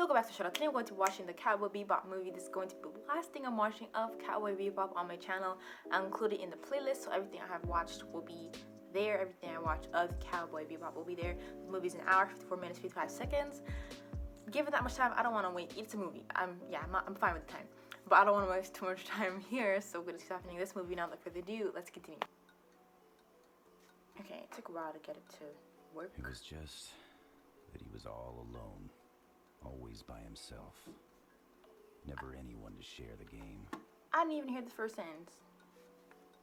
welcome back to the channel. Today I'm going to be watching the Cowboy Bebop movie. This is going to be the last thing I'm watching of Cowboy Bebop on my channel. I'll include it in the playlist, so everything I have watched will be there. Everything I watched of Cowboy Bebop will be there. The movie's an hour, 54 minutes, 55 seconds. Given that much time, I don't want to wait. It's a movie. I'm fine with the time. But I don't want to waste too much time here, so we're going to see happening in this movie. Now, without further ado, let's continue. Okay, it took a while to get it to work. It was just that he was all alone. Always by himself. Never anyone to share the game. I didn't even hear the first sentence.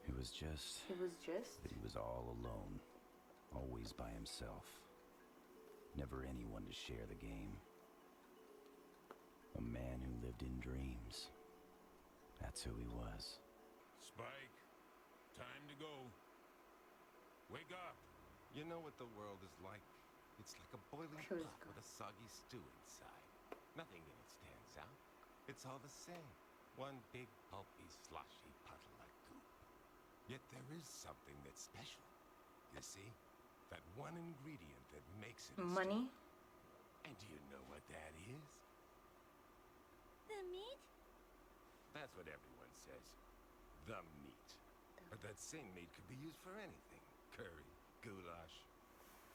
It was just that he was all alone. Always by himself. Never anyone to share the game. A man who lived in dreams. That's who he was. Spike, time to go. Wake up. You know what the world is like? It's like a boiling pot with a soggy stew inside. Nothing in it stands out. It's all the same. One big, pulpy, sloshy puddle of goop. Yet there is something that's special. You see? That one ingredient that makes it money. And do you know what that is? The meat? That's what everyone says. The meat. But that same meat could be used for anything. Curry, goulash.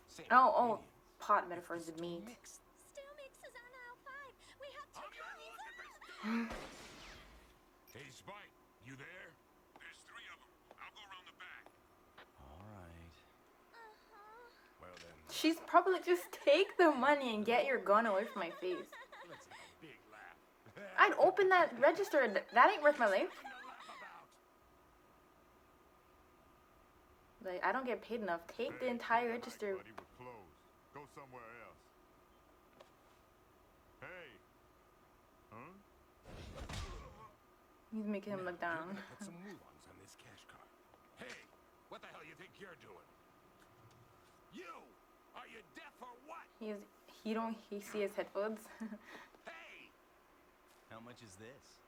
Same Oh, pot metaphors of meat. Still mixes on aisle 5. We have 2 copies. Hey, Spike, you there? There's 3 of them. I'll go around the back. Alright. Well then, She's probably like, just take the money and get your gun away from my face. let's have a big laugh. I'd open that register. That ain't worth my life. Like, I don't get paid enough. Take the entire register. Buddy, we're closed. Go somewhere else. Hey. Huh? He's making him look down. Put some woolons on this cash card. Hey, what the hell you think you're doing? You! Are you deaf or what? He see his headphones. Hey! How much is this?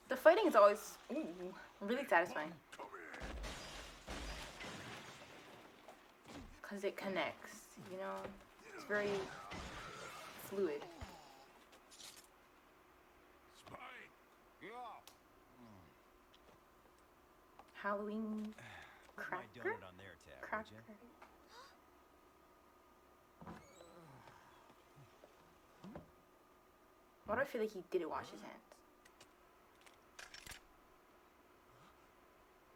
The fighting is always really satisfying. Because it connects, you know? It's very fluid. Spike! Yeah. Halloween Put my cracker? donut on their tab, Cracker. would ya? Why do I feel like he didn't wash his hands?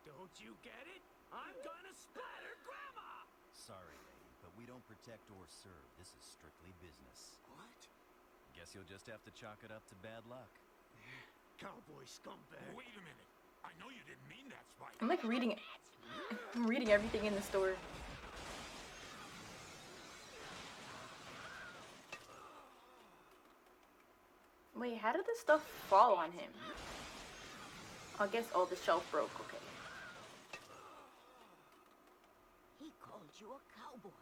Don't you get it? I'm gonna splatter Grandma! Sorry, lady, but we don't protect or serve. This is strictly business. What? Guess you'll just have to chalk it up to bad luck. Cowboy scumbag. Wait a minute. I know you didn't mean that, Spike. I'm like reading everything in the store. Wait, how did this stuff fall on him? I guess the shelf broke, okay. He called you a cowboy.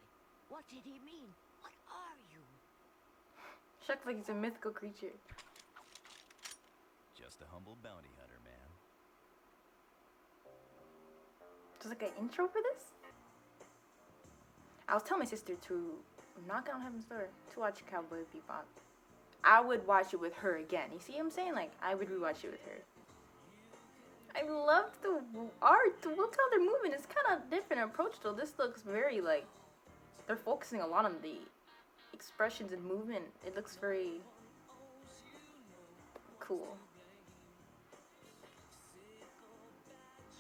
What did he mean? What are you? Shucks like he's a mythical creature. Just a humble bounty hunter, man. There's like an intro for this? I was telling my sister to knock on heaven's door to watch Cowboy Bebop. I would watch it with her again. You see what I'm saying? Like, I would rewatch it with her. I love the art. Look how they're moving. It's kind of different approach though. This looks very like, they're focusing a lot on the expressions and movement. It looks very cool.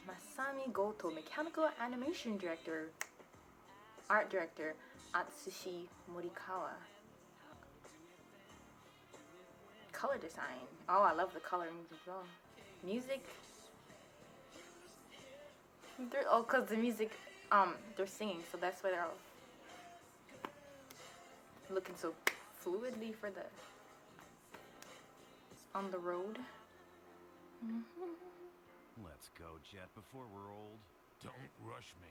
Masami Goto, mechanical animation director, art director, Atsushi Morikawa. Color design. Oh, I love the coloring as well. Music. Cause the music, they're singing, so that's why they're all looking so fluidly for the on the road. Let's go, Jet, before we're old. Don't rush me.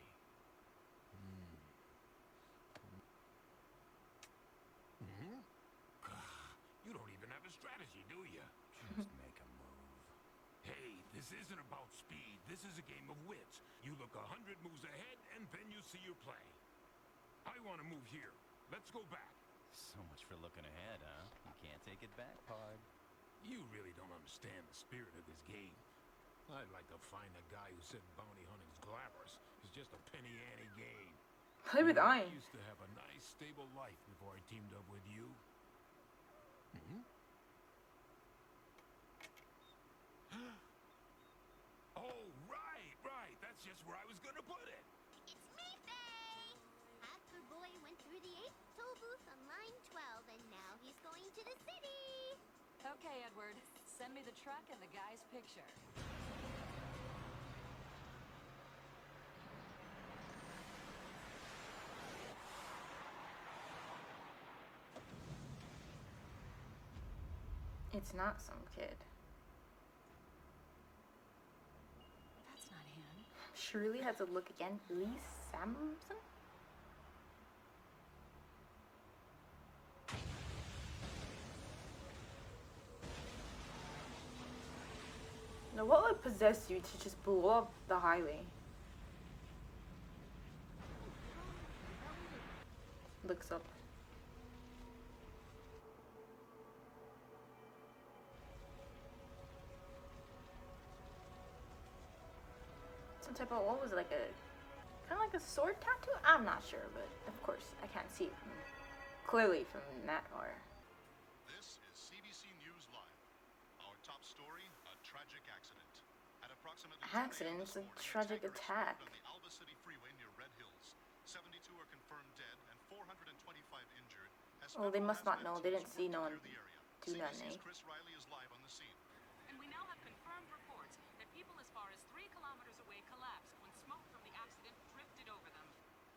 You don't even have a strategy, do you? Just make a move. Hey, this isn't about speed. This is a game of wits. You look 100 moves ahead, and then you see your play. want to move here. Let's go back. So much for looking ahead, huh? You can't take it back, Pard. You really don't understand the spirit of this game. I'd like to find the guy who said bounty hunting's glamorous. It's just a penny ante game. Play with I iron. used to have a nice, stable life before I teamed up with you. Oh, right. That's just where I was gonna put it. It's me, Faye! Hacker Boy went through the 8th toll booth on line 12, and now he's going to the city! Okay, Edward. Send me the truck and the guy's picture. It's not some kid. That's not him. Shirley has a look again. Lee Samson? Now, what would possess you to just blow up the highway? Looks up. Some type of, what was it, like a, kind of like a sword tattoo? I'm not sure, but of course I can't see it clearly from that far. This is CBC News Live. Our top story, a tragic accident. At approximately 10 a.m. Accident? It's this a morning, tragic tanker attack. exploded on the Alba City Freeway near Red Hills. 72 are confirmed dead and 425 injured. As Well, they federal must not hazmat know. They teams didn't see work to no one clear the area. do nothing. CBC's Chris Riley is live on the scene. And we now have confirmed reports that people as far as 3 kilometers away collapsed when smoke from the accident drifted over them.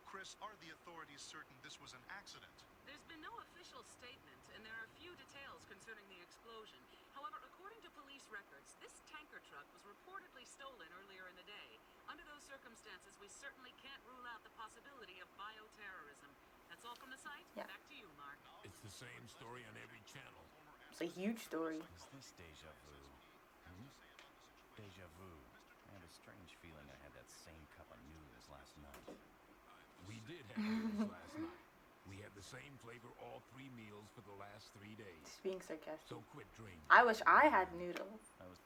Chris, are the authorities certain this was an accident? There's been no official statement, and there are few details concerning the explosion. However, according to police records, this tanker truck was reportedly stolen earlier in the day. Under those circumstances, we certainly can't rule out the possibility of bioterrorism. That's all from the site. Yeah. Back to you, Mark. It's the same story on every channel. It's a huge story. Is this deja vu? Deja vu. I have a strange feeling I had that same cup of noodles last night. We did have noodles last night. We had the same flavor all 3 meals for the last 3 days. Just being sarcastic. So quit dreaming. I wish I had noodles. I was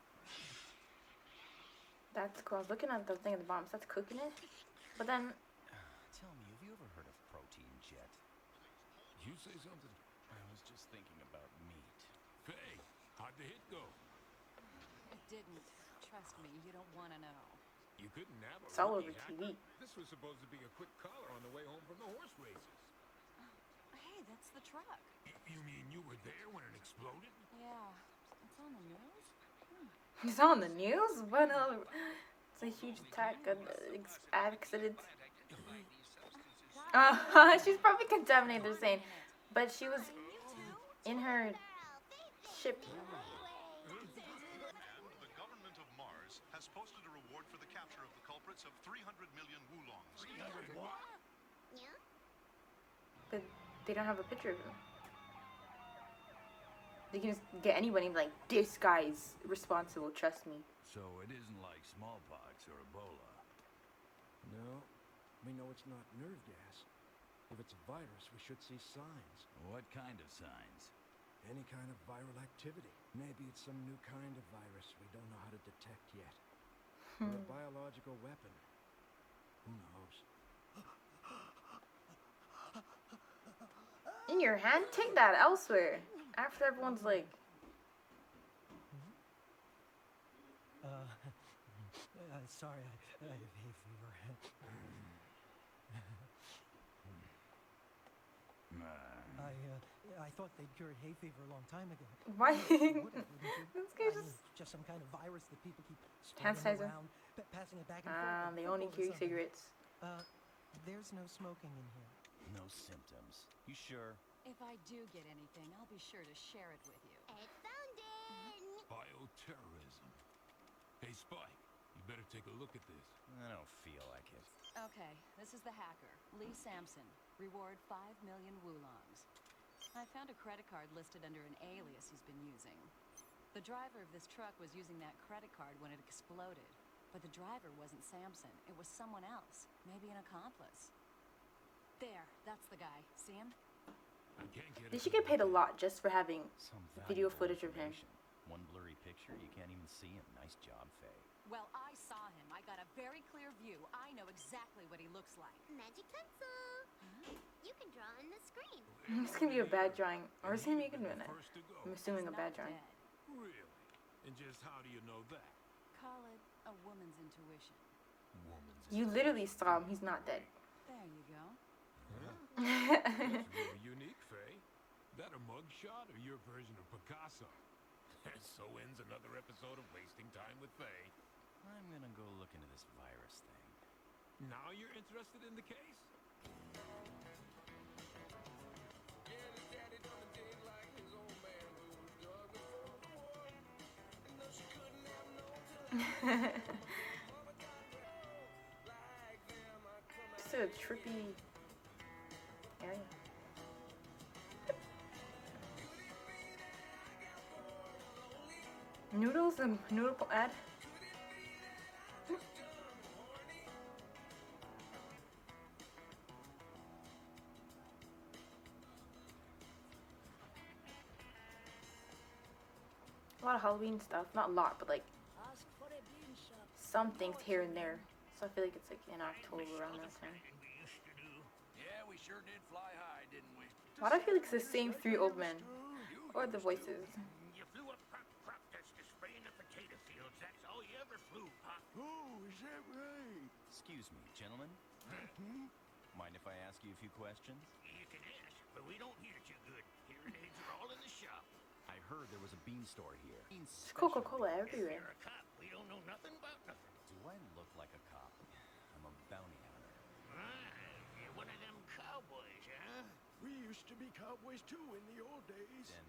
That's cool. I was looking at the thing at the bottom. So that's cooking it. But then, Tell me, have you ever heard of Protein Jet? You say something? I was just thinking about meat. Faye, how'd the hit go? It didn't. Trust me, you don't want to know. You couldn't have a it's all rookie over hacker. TV. This was supposed to be a quick collar on the way home from the horse races. Hey, that's the truck. You mean you were there when it exploded? Yeah, it's on the news. It's on the news? What else? It's a huge attack, accident. She's probably contaminated, they're saying. But she was in her ship. And the government of Mars has posted a reward for the capture of the culprits of 300 million wulongs. Yeah? But they don't have a picture of him. They can just get anybody and be like, this guy's responsible, trust me. So it isn't like smallpox or Ebola. No, we know it's not nerve gas. If it's a virus, we should see signs. What kind of signs? Any kind of viral activity. Maybe it's some new kind of virus we don't know how to detect yet. Or a biological weapon. Who knows? In your hand? Take that elsewhere. After everyone's like, Sorry, I have hay fever. I thought they'd cured hay fever a long time ago. why? They would have, wouldn't you? This guy I mean, just. just some kind of virus that people keep Hand spreading sanitizer. around, passing it back and forth. like They only footballs or carry something. cigarettes. There's no smoking in here. No symptoms. You sure? If I do get anything, I'll be sure to share it with you. Ed found it! Bioterrorism. Hey, Spike, you better take a look at this. I don't feel like it. Okay, this is the hacker, Lee Samson. Reward 5 million wulongs. I found a credit card listed under an alias he's been using. The driver of this truck was using that credit card when it exploded. But the driver wasn't Samson. It was someone else. Maybe an accomplice. There, That's the guy. See him? I can't get They it should to get paid a look lot just for having Some video valuable footage of him. information. One blurry picture, you can't even see him. Nice job, Faye. Well, I saw him. I got a very clear view. I know exactly what he looks like. Magic pencil. You can draw on the screen. It's gonna be a bad drawing, or is it gonna be a good one? first to go. I'm assuming a He's bad not drawing. dead. Really? And just how do you know that? Call it a woman's intuition. Woman's You literally saw him. He's not dead. There you go. That's really unique, Faye. That a mugshot or your version of Picasso? So ends another episode of Wasting Time with Faye. I'm gonna go look into this virus thing. Now you're interested in the case? Just a trippy area. Noodles and noodle ad. A lot of Halloween stuff. Not a lot, but like some things here and there. So I feel like it's like in October around that time. Yeah, we sure did fly high, didn't we? Why do I feel like it's the same three old men? Or the voices? You flew up crop dust to spray in the potato fields. That's all you ever flew, huh? Oh, is that right? Excuse me, gentlemen. Mind if I ask you a few questions? You can ask, but we don't hear too good. Hearing aids are all in the shop. I heard there was a bean store here. There's Coca-Cola If everywhere. you're a cop, we don't know nothing about nothing. Do I look like a cop? I'm a bounty hunter. You're one of them cowboys, huh? We used to be cowboys too in the old days. Then,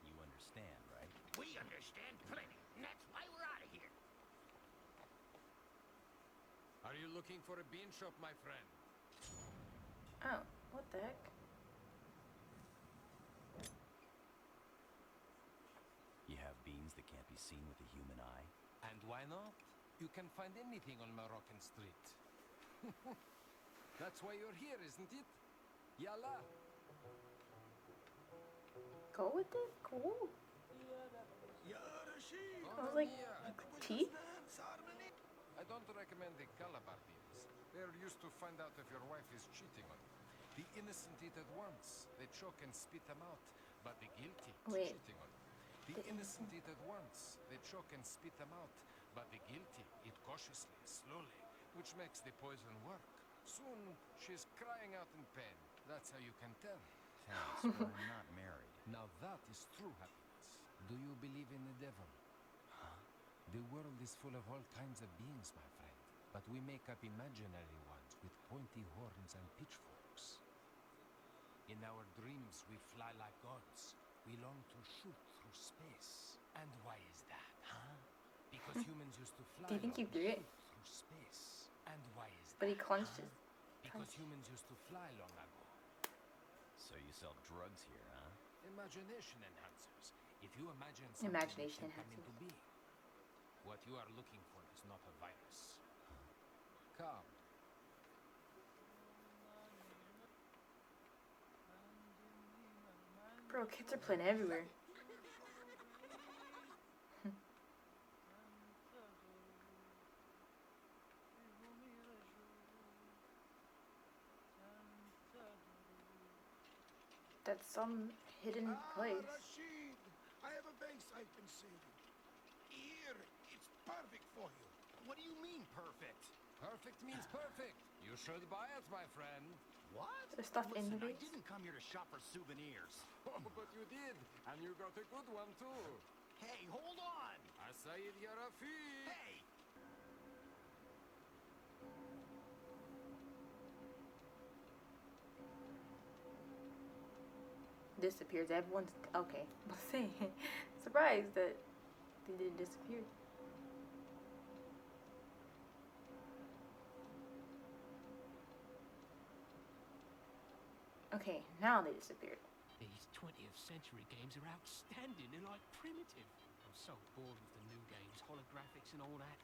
you understand, right? We understand plenty, and that's why we're out of here. Are you looking for a bean shop, my friend? Oh, what the heck? You have beans that can't be seen with the human eye? And why not? You can find anything on Moroccan Street. That's why you're here, isn't it? Yalla. Go with it? Cool. I was like, tea? I don't recommend the Calabar beans. They're used to find out if your wife is cheating on you. The innocent eat at once. They choke and spit them out. But the guilty cheating on you. The innocent eat at once. They choke and spit them out. But the guilty eat cautiously, slowly, which makes the poison work. Soon, she's crying out in pain. That's how you can tell. Thanks, but we're not married. Now that is true happiness. Do you believe in the devil? Huh? The world is full of all kinds of beings, my friend. But we make up imaginary ones with pointy horns and pitchforks. In our dreams, we fly like gods. We long to shoot through space. And why is that, huh? Because humans used to fly Do you think he threw it? through space. And why is that? But he clenched his. Because humans used to fly long ago. So you sell drugs here, huh? Imagination enhancers. If you imagine something, Imagination it can come into enhancers. being. What you are looking for is not a virus. Come. Bro, kids are playing everywhere. That's some hidden place. Rashid, I have a base I can save you. Here, it's perfect for you. What do you mean, perfect? Perfect means perfect. You should buy it, my friend. What? There's stuff in the Listen, I base. didn't come here to shop for souvenirs. Oh, but you did. And you got a good one, too. Hey, hold on! Asayid Yarafi. Hey! Disappears. Everyone's okay. I'm saying, surprised that they didn't disappear. Okay, now they disappeared. These 20th century games are outstanding. They're like primitive. I'm so bored with the new games, holographics and all that.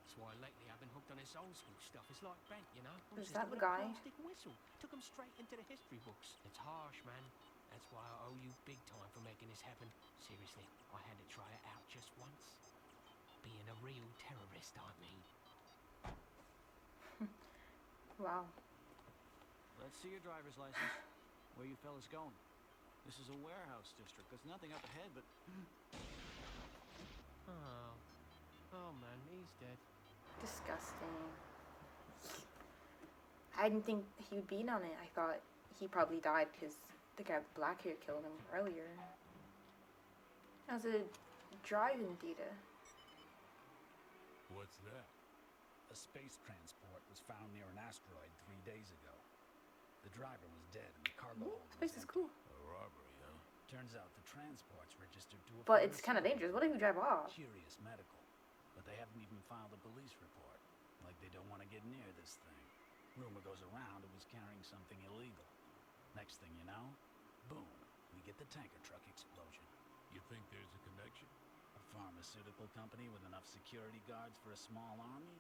That's why lately I've been hooked on this old school stuff. It's like Bent, you know? Is Just that the with a guy? plastic whistle. Took him straight into the history books. It's harsh, man. That's why I owe you big time for making this happen. Seriously, I had to try it out just once. Being a real terrorist, I mean. Wow. Let's see your driver's license. Where you fellas going? This is a warehouse district. There's nothing up ahead but... Oh. Oh, man, he's dead. Disgusting. I didn't think he would be in on it. I thought he probably died because the guy with black hair killed him earlier. That was a drive-in data. What's that? A space transport was found near an asteroid 3 days ago. The driver was dead and the cargo hold was Space is empty. cool. A robbery, huh? Turns out the transport's registered to a But it's kind of pharmaceutical dangerous. What if you drive off? Curious Medical. But they haven't even filed a police report. Like they don't want to get near this thing. Rumor goes around it was carrying something illegal. Next thing you know, boom, we get the tanker truck explosion. You think there's a connection? A pharmaceutical company with enough security guards for a small army?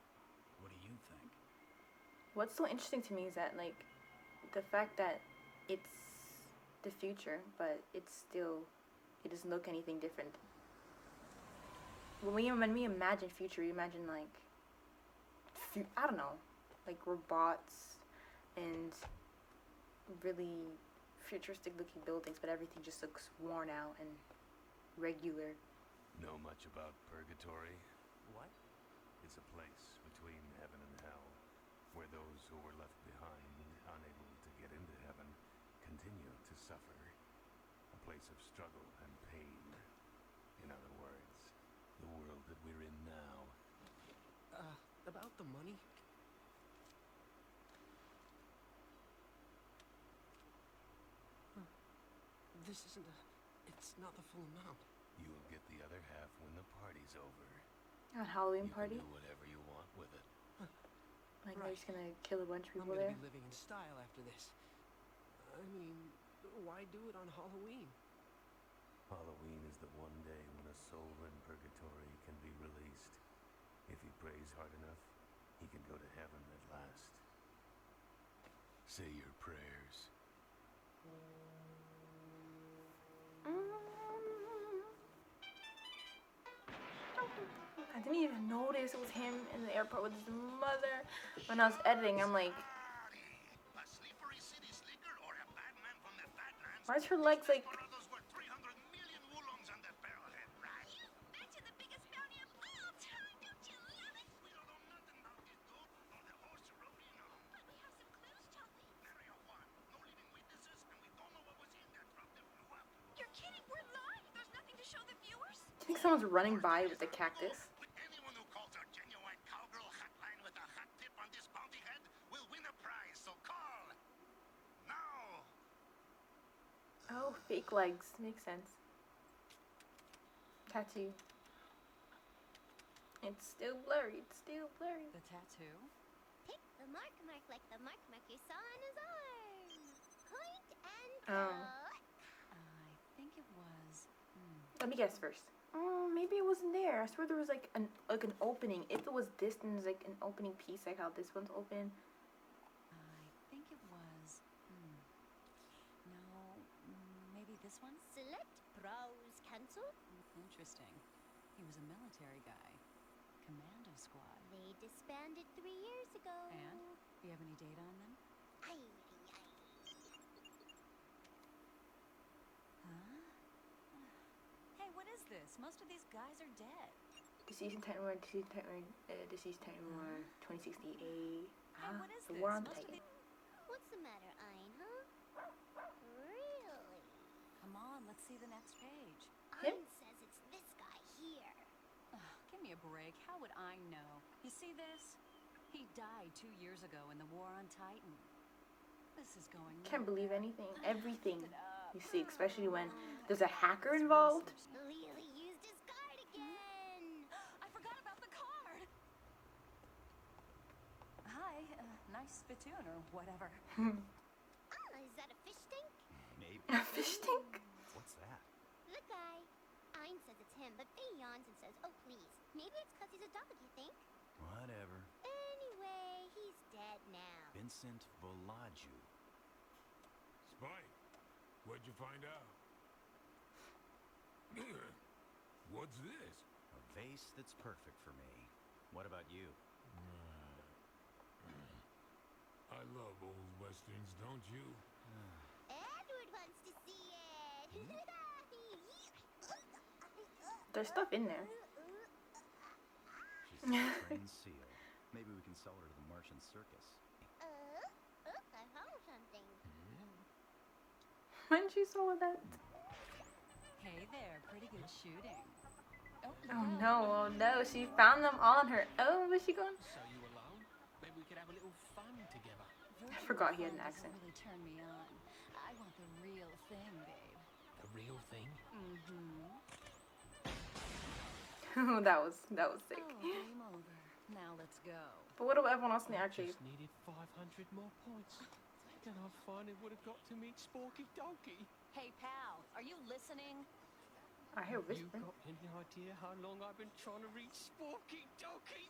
What do you think? What's so interesting to me is that, like, the fact that it's the future, but it doesn't look anything different. When we imagine future, we imagine, like, I don't know, like robots and really futuristic looking buildings, but everything just looks worn out and regular. Know much about purgatory? What? It's a place between heaven and hell, where those who were left behind, unable to get into heaven, continue to suffer. A place of struggle and pain. In other words, the world that we're in now. About the money? This isn't it's not the full amount. You'll get the other half when the party's over. A Halloween party? You can do whatever you want with it. Like, they're just gonna kill a bunch of I'm people gonna there? be living in style after this. I mean, why do it on Halloween? Halloween is the one day when a soul in purgatory can be released. If he prays hard enough, he can go to heaven at last. Say your prayers. I didn't even notice it was him in the airport with his mother. When I was editing, I'm like, why is her legs like... I think someone's running by with a cactus. Anyone who calls our genuine cowgirl hotline with a hot tip on this bounty head will win a prize, so call now. Oh, fake legs. Makes sense. Tattoo. It's still blurry. It's still blurry. The tattoo? Pick the mark like the mark you saw on his arm. Point and Oh. cut. I think it was... Let me guess first. Maybe it wasn't there. I swear there was like an opening. If it was this, then there's like an opening piece, like how this one's open. I think it was... No, maybe this one? Select browse cancel. Interesting. He was a military guy. Commando squad. They disbanded 3 years ago. And? Do you have any data on them? Ay. Huh? Hey, what is this? Most of these guys are dead. Deceased in Titan War, Deceased Titan War 2068. Hey, what is The this? War on Most of Titan. What's the matter, Ein, huh? Really? Come on, let's see the next page. Ein says it's this guy here. Give me a break. How would I know? You see this? He died 2 years ago in the War on Titan. This is going Can't believe nowhere. anything. Everything you see, especially when there's a hacker involved. Lily used his card again. I forgot about the card. Hi, nice spittoon or whatever. Is that a fish tank? Maybe. A fish tank? What's that? The guy. Ein says it's him, but Faye yawns and says, oh please. Maybe it's because he's a dog, you think? Whatever. Anyway, he's dead now. Vincent Volaju. Spike, what'd you find out? What's this? A vase that's perfect for me. What about you? I love old westerns, don't you? Edward wants to see it. There's stuff in there. She's a trained seal. Maybe we can sell her to the Martian circus. I found something. When she saw that. Hey there, pretty good shooting. Oh no, oh no, she found them all on her own. Where's she going? So you alone? Maybe we could have a little fun together. I forgot he had an accent. Really turn me on. I want the real thing, babe. The real thing? that was sick. Oh, game over. Now let's go. But what about everyone else in the arcade? Just needed 500 more points. Then I finally would have got to meet Sporky Donkey. Hey, pal, are you listening? I hear You whispering. got any idea how long I've been trying to reach Sporky Donkey?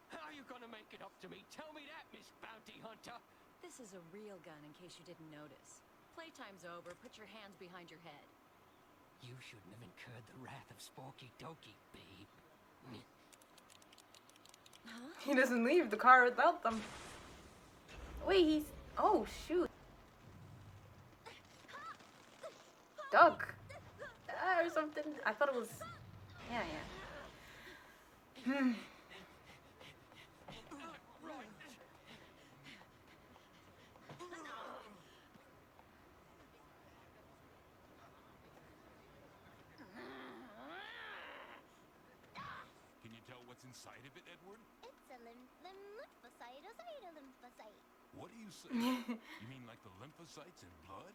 How are you gonna make it up to me? Tell me that, Miss Bounty Hunter. This is a real gun, in case you didn't notice. Playtime's over. Put your hands behind your head. You shouldn't have incurred the wrath of Sporky Donkey, babe. He doesn't leave the car without them. Wait, he's... Oh, shoot. Duck. Or something. I thought it was... Yeah. Can you tell what's inside of it, Edward? It's a lymphocyte. What do you say? You mean like the lymphocytes in blood?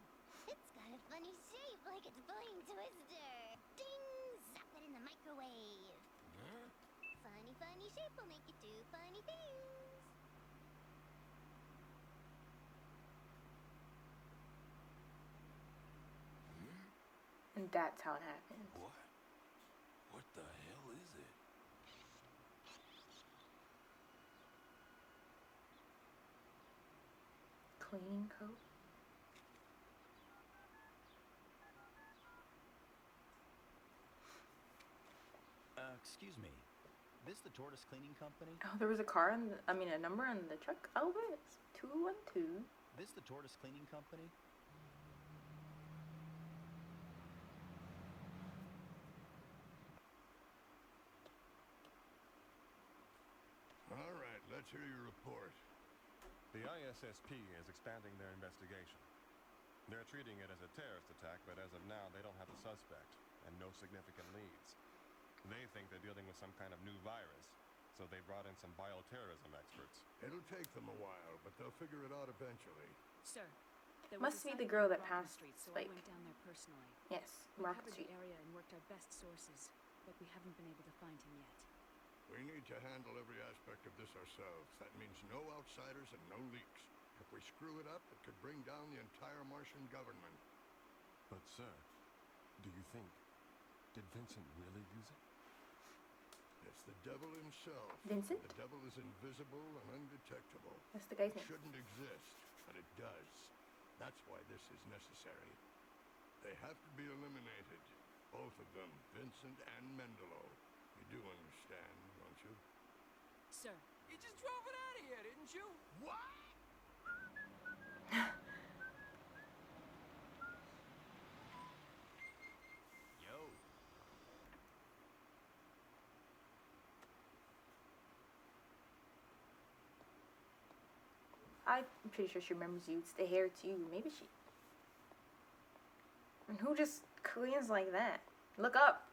It's got a funny shape, like it's playing Twister. Ding! Zap it in the microwave. Huh? Funny shape will make it do funny things. And that's how it happens. What? What the hell is it? Cleaning coat. Excuse me. This the tortoise cleaning company? Oh, there was a car in the, a number on the truck. Oh, it's 212. This the tortoise cleaning company? All right, let's hear your report. The ISSP is expanding their investigation. They're treating it as a terrorist attack, but as of now, they don't have a suspect and no significant leads. They think they're dealing with some kind of new virus, so they brought in some bioterrorism experts. It'll take them a while, but they'll figure it out eventually. Sir, there Must was a be the sighting girl on that Market passed Street, so Spike. I went down there personally. Yes, We Market covered Street. the area and worked our best sources, but we haven't been able to find him yet. We need to handle every aspect of this ourselves. That means no outsiders and no leaks. If we screw it up, it could bring down the entire Martian government. But, sir, do you think... Did Vincent really use it? It's the devil himself. Vincent? The devil is invisible and undetectable. That's the guy's It name. shouldn't exist, but it does. That's why this is necessary. They have to be eliminated. Both of them, Vincent and Mendelo. You do understand, don't you? Sir, You just drove it out of here, didn't you? What? Yo. I'm pretty sure she remembers you. It's the hair too. Maybe she... And who just cleans like that? Look up.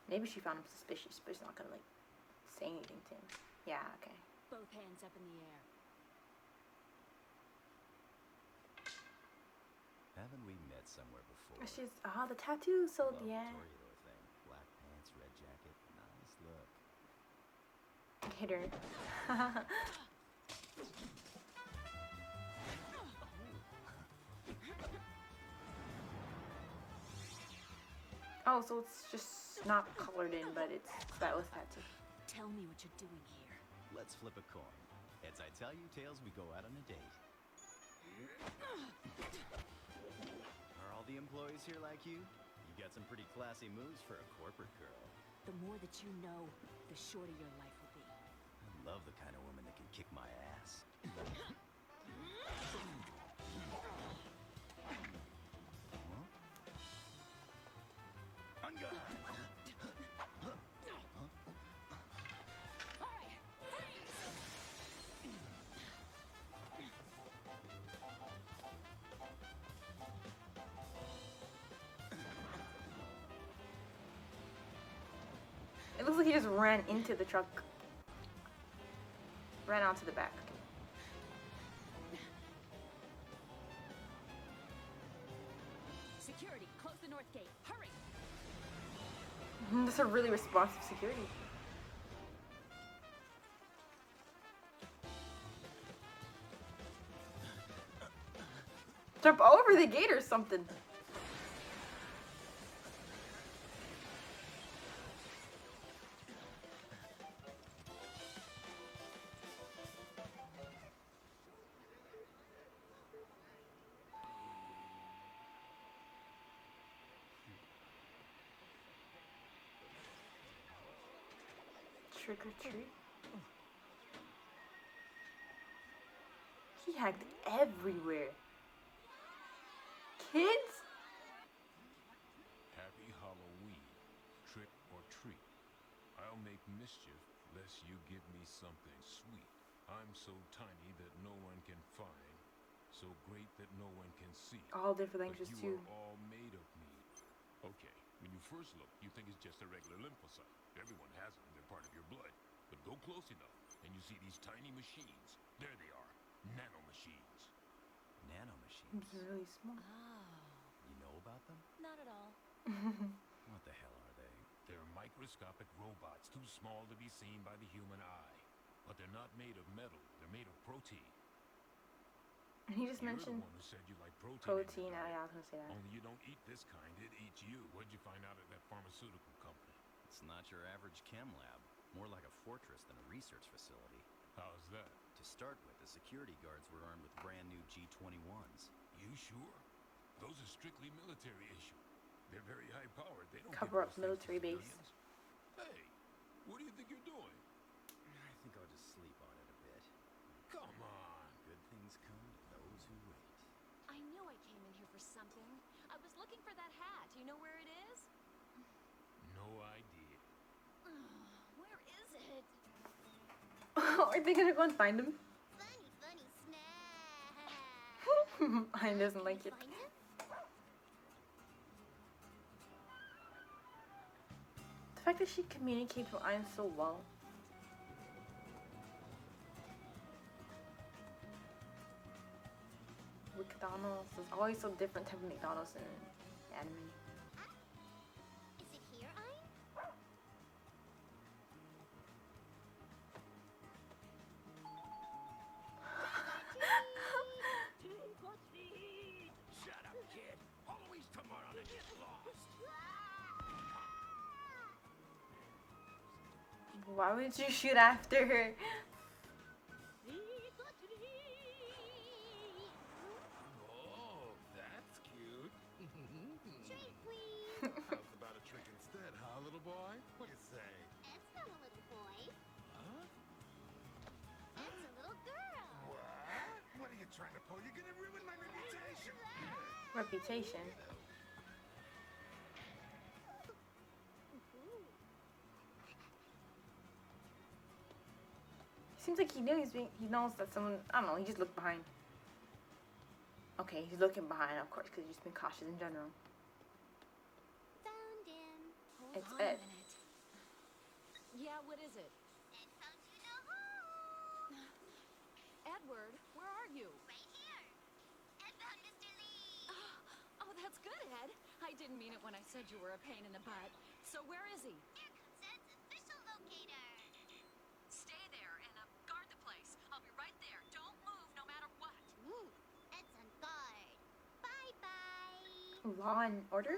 Maybe she found him suspicious, but she's not gonna, like, say anything to him. Yeah, okay. both hands up in the air. Haven't we met somewhere before? She's... Oh, the tattoo. So, Love yeah. the Torito thing. Black pants, red jacket. Nice look. Hit her. Oh, so it's just not colored in, but it's that was tattooed. Tell me what you're doing here. Let's flip a coin. Heads, I tell you, tails, we go out on a date. Are all the employees here like you? You got some pretty classy moves for a corporate girl. The more that you know, the shorter your life will be. I love the kind of woman that can kick my ass. On guard. It looks like he just ran into the truck. Ran onto the back. Security, close the north gate. Hurry! That's a really responsive security. Jump over the gate or something. Trick or treat. He hacked everywhere. Kids? Happy Halloween. Trick or treat. I'll make mischief lest you give me something sweet. I'm so tiny that no one can find, so great that no one can see. All different languages but too. you are all made of me. Okay, when you first look, you think it's just a regular lymphocyte. Everyone has them, they're part of your blood. But go close enough, and you see these tiny machines. There they are, nanomachines. Nanomachines? It's really small. You know about them? Not at all. What the hell are they? They're microscopic robots, too small to be seen by the human eye. But they're not made of metal, they're made of protein. He just You're mentioned the one who said you like protein. protein. I was gonna say that. Only you don't eat this kind, it eats you. What'd you find out at that pharmaceutical company? It's not your average chem lab. More like a fortress than a research facility. How's that? To start with, the security guards were armed with brand new G21s. You sure? Those are strictly military issue. They're very high powered. They don't Cover give up those military things to base. civilians. Hey, what do you think you're doing? I think I'll just sleep on it a bit. Come on. Good things come to those who wait. I knew I came in here for something. I was looking for that hat. You know where it is? No idea. Where is it? Are they gonna go and find him? Funny, funny snack. I doesn't like it. Find him? The fact that she communicates with Ian so well. McDonald's. There's always some different type of McDonald's in anime. Is it here, Ein? Shut up, kid. Always tomorrow to get lost. Why would you shoot after her? Oh, that's cute. Treat, please. How's about a trick instead, huh, little boy? What do you say? That's not a little boy. Huh? That's a little girl. What? What are you trying to pull? You're gonna ruin my reputation. Reputation. Seems like he knows that someone, I don't know, he just looked behind. Okay, he's looking behind, of course, because he's just been cautious in general. Found him. It's Hold on Ed. a minute. Yeah, what is it? Ed found you the hole. Edward, where are you? Right here. Ed found Mr. Lee. Oh, that's good, Ed. I didn't mean it when I said you were a pain in the butt. So where is he? Here comes Ed's official locator. Stay there and guard the place. I'll be right there. Don't move no matter what. Ooh, Ed's on guard. Bye-bye. Law and Order?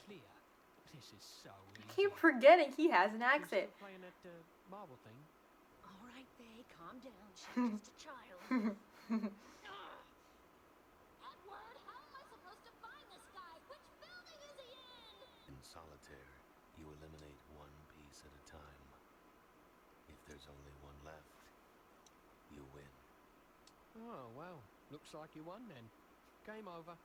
Clear. This is so I easy. keep forgetting he has an accent. You still playing that marble thing? All right, Faye, calm down. She's just a child. Edward, how am I supposed to find this guy? Which building is he in? In solitaire, you eliminate one piece at a time. If there's only one left, you win. Oh, well, looks like you won then. Game over.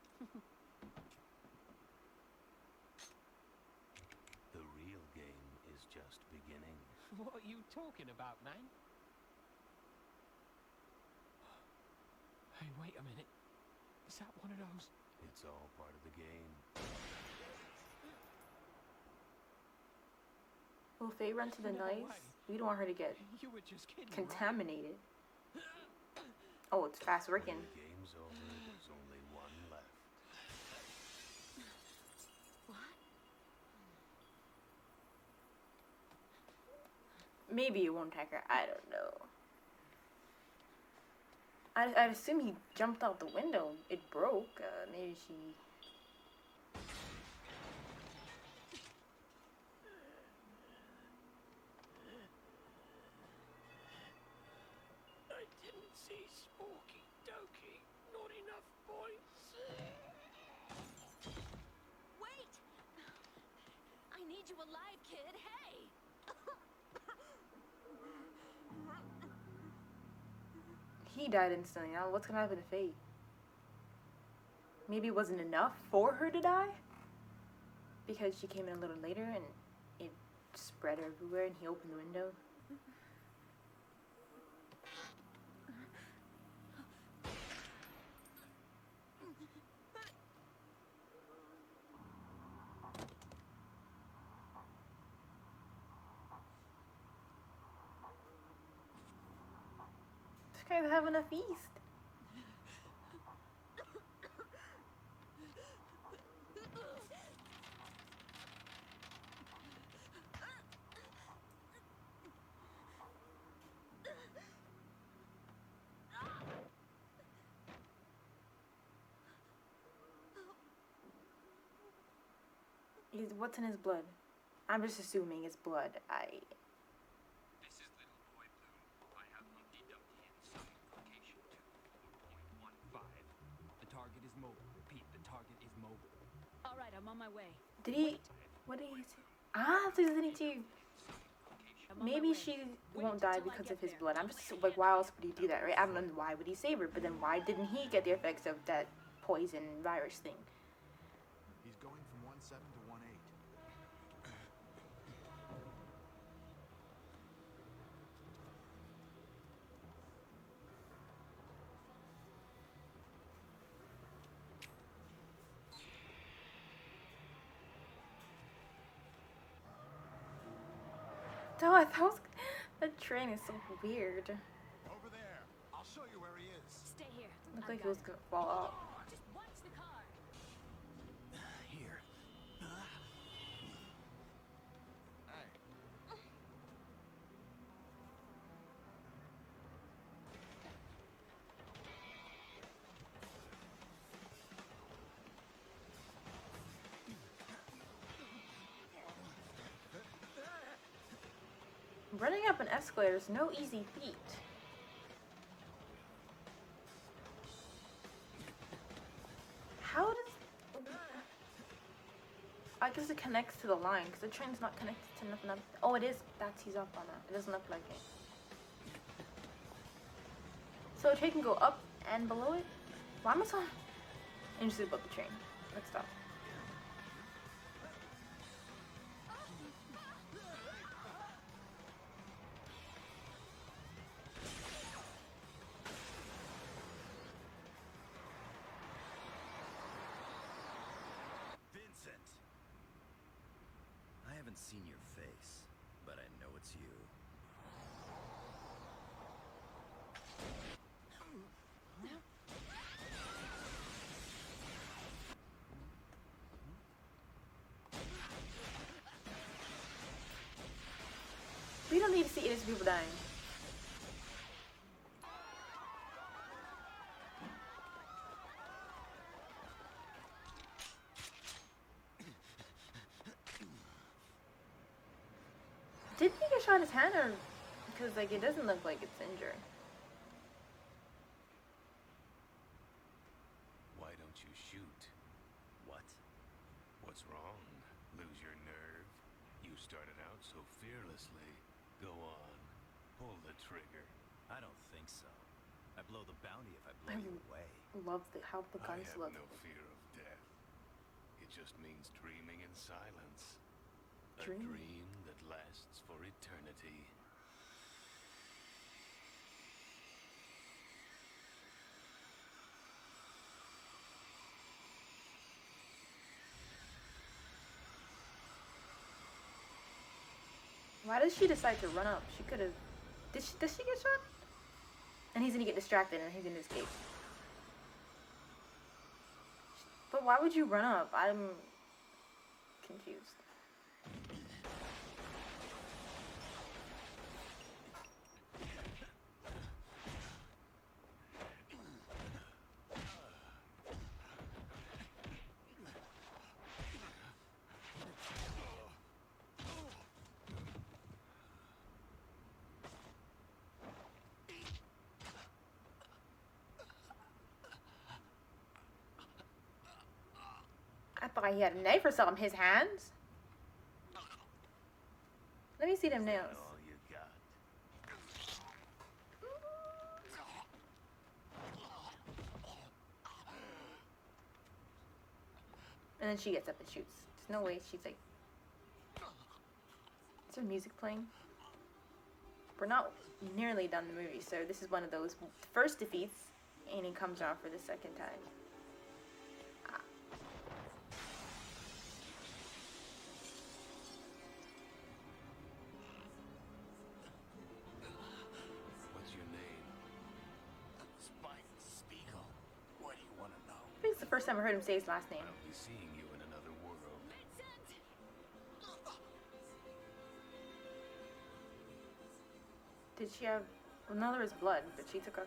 The real game is just beginning. What are you talking about, man? Hey, wait a minute. Is that one of those? It's all part of the game. Will Faye run to the knives? We don't want her to get You were just kidding, contaminated. Oh, it's fast working. When the game's over, there's only one left. Maybe it won't attack her. I don't know. I'd assume he jumped out the window. It broke. Maybe she... I didn't see Sporky Dokey. Not enough points. Wait! I need you alive, kid. Hey! He died instantly. Now what's gonna happen to Faye? Maybe it wasn't enough for her to die? Because she came in a little later and it spread everywhere and he opened the window. This guy's having a feast. What's in his blood? I'm just assuming it's blood. This is Little Boy Blue. I have Humpty Dumpty in sight. Location 2.15. The target is mobile. Repeat, the target is mobile. All right, I'm on my way. Did he? What did he say? Ah, so he's hitting too. Maybe she won't die because of his blood. I'm just like, why else would he do that, right? I don't know why would he save her, but then why didn't he get the effects of that poison virus thing? He's going from 1-7 to 1-8. Oh, I thought the train is so weird. Over there. I'll show you where he is. Stay here. Looked like he was gonna fall off. Just watch the car. Here. Running up an escalator is no easy feat. How does... I guess it connects to the line, because the train's not connected to nothing else. Oh, it is. That's, he's up on that. It doesn't look like it. So a train can go up and below it? Why am I so interested about the train? Let's stop. I haven't seen your face, but I know it's you. We don't need to see innocent people dying. Did he get shot in his hand, or because like it doesn't look like it's injured? Why don't you shoot? What? What's wrong? Lose your nerve? You started out so fearlessly. Go on. Pull the trigger. I don't think so. I blow the bounty if I blow you away. Love how the guns I look. have no fear of death. It just means dreaming in silence. A dream that lasts for eternity. Why does she decide to run up? She could have. Does she get shot? And he's gonna get distracted and he's gonna escape. But why would you run up? I'm confused. I thought he had a knife or something in his hands. Let me see them nails. All you got. And then she gets up and shoots. There's no way she's like... Is there music playing? We're not nearly done the movie, so this is one of those first defeats, and he comes out for the second time. What's your name? Spike Spiegel. What do you want to know? I think it's the first time I heard him say his last name. I'll be seeing you in another world. Did she have... Well, now there is blood, but she took a...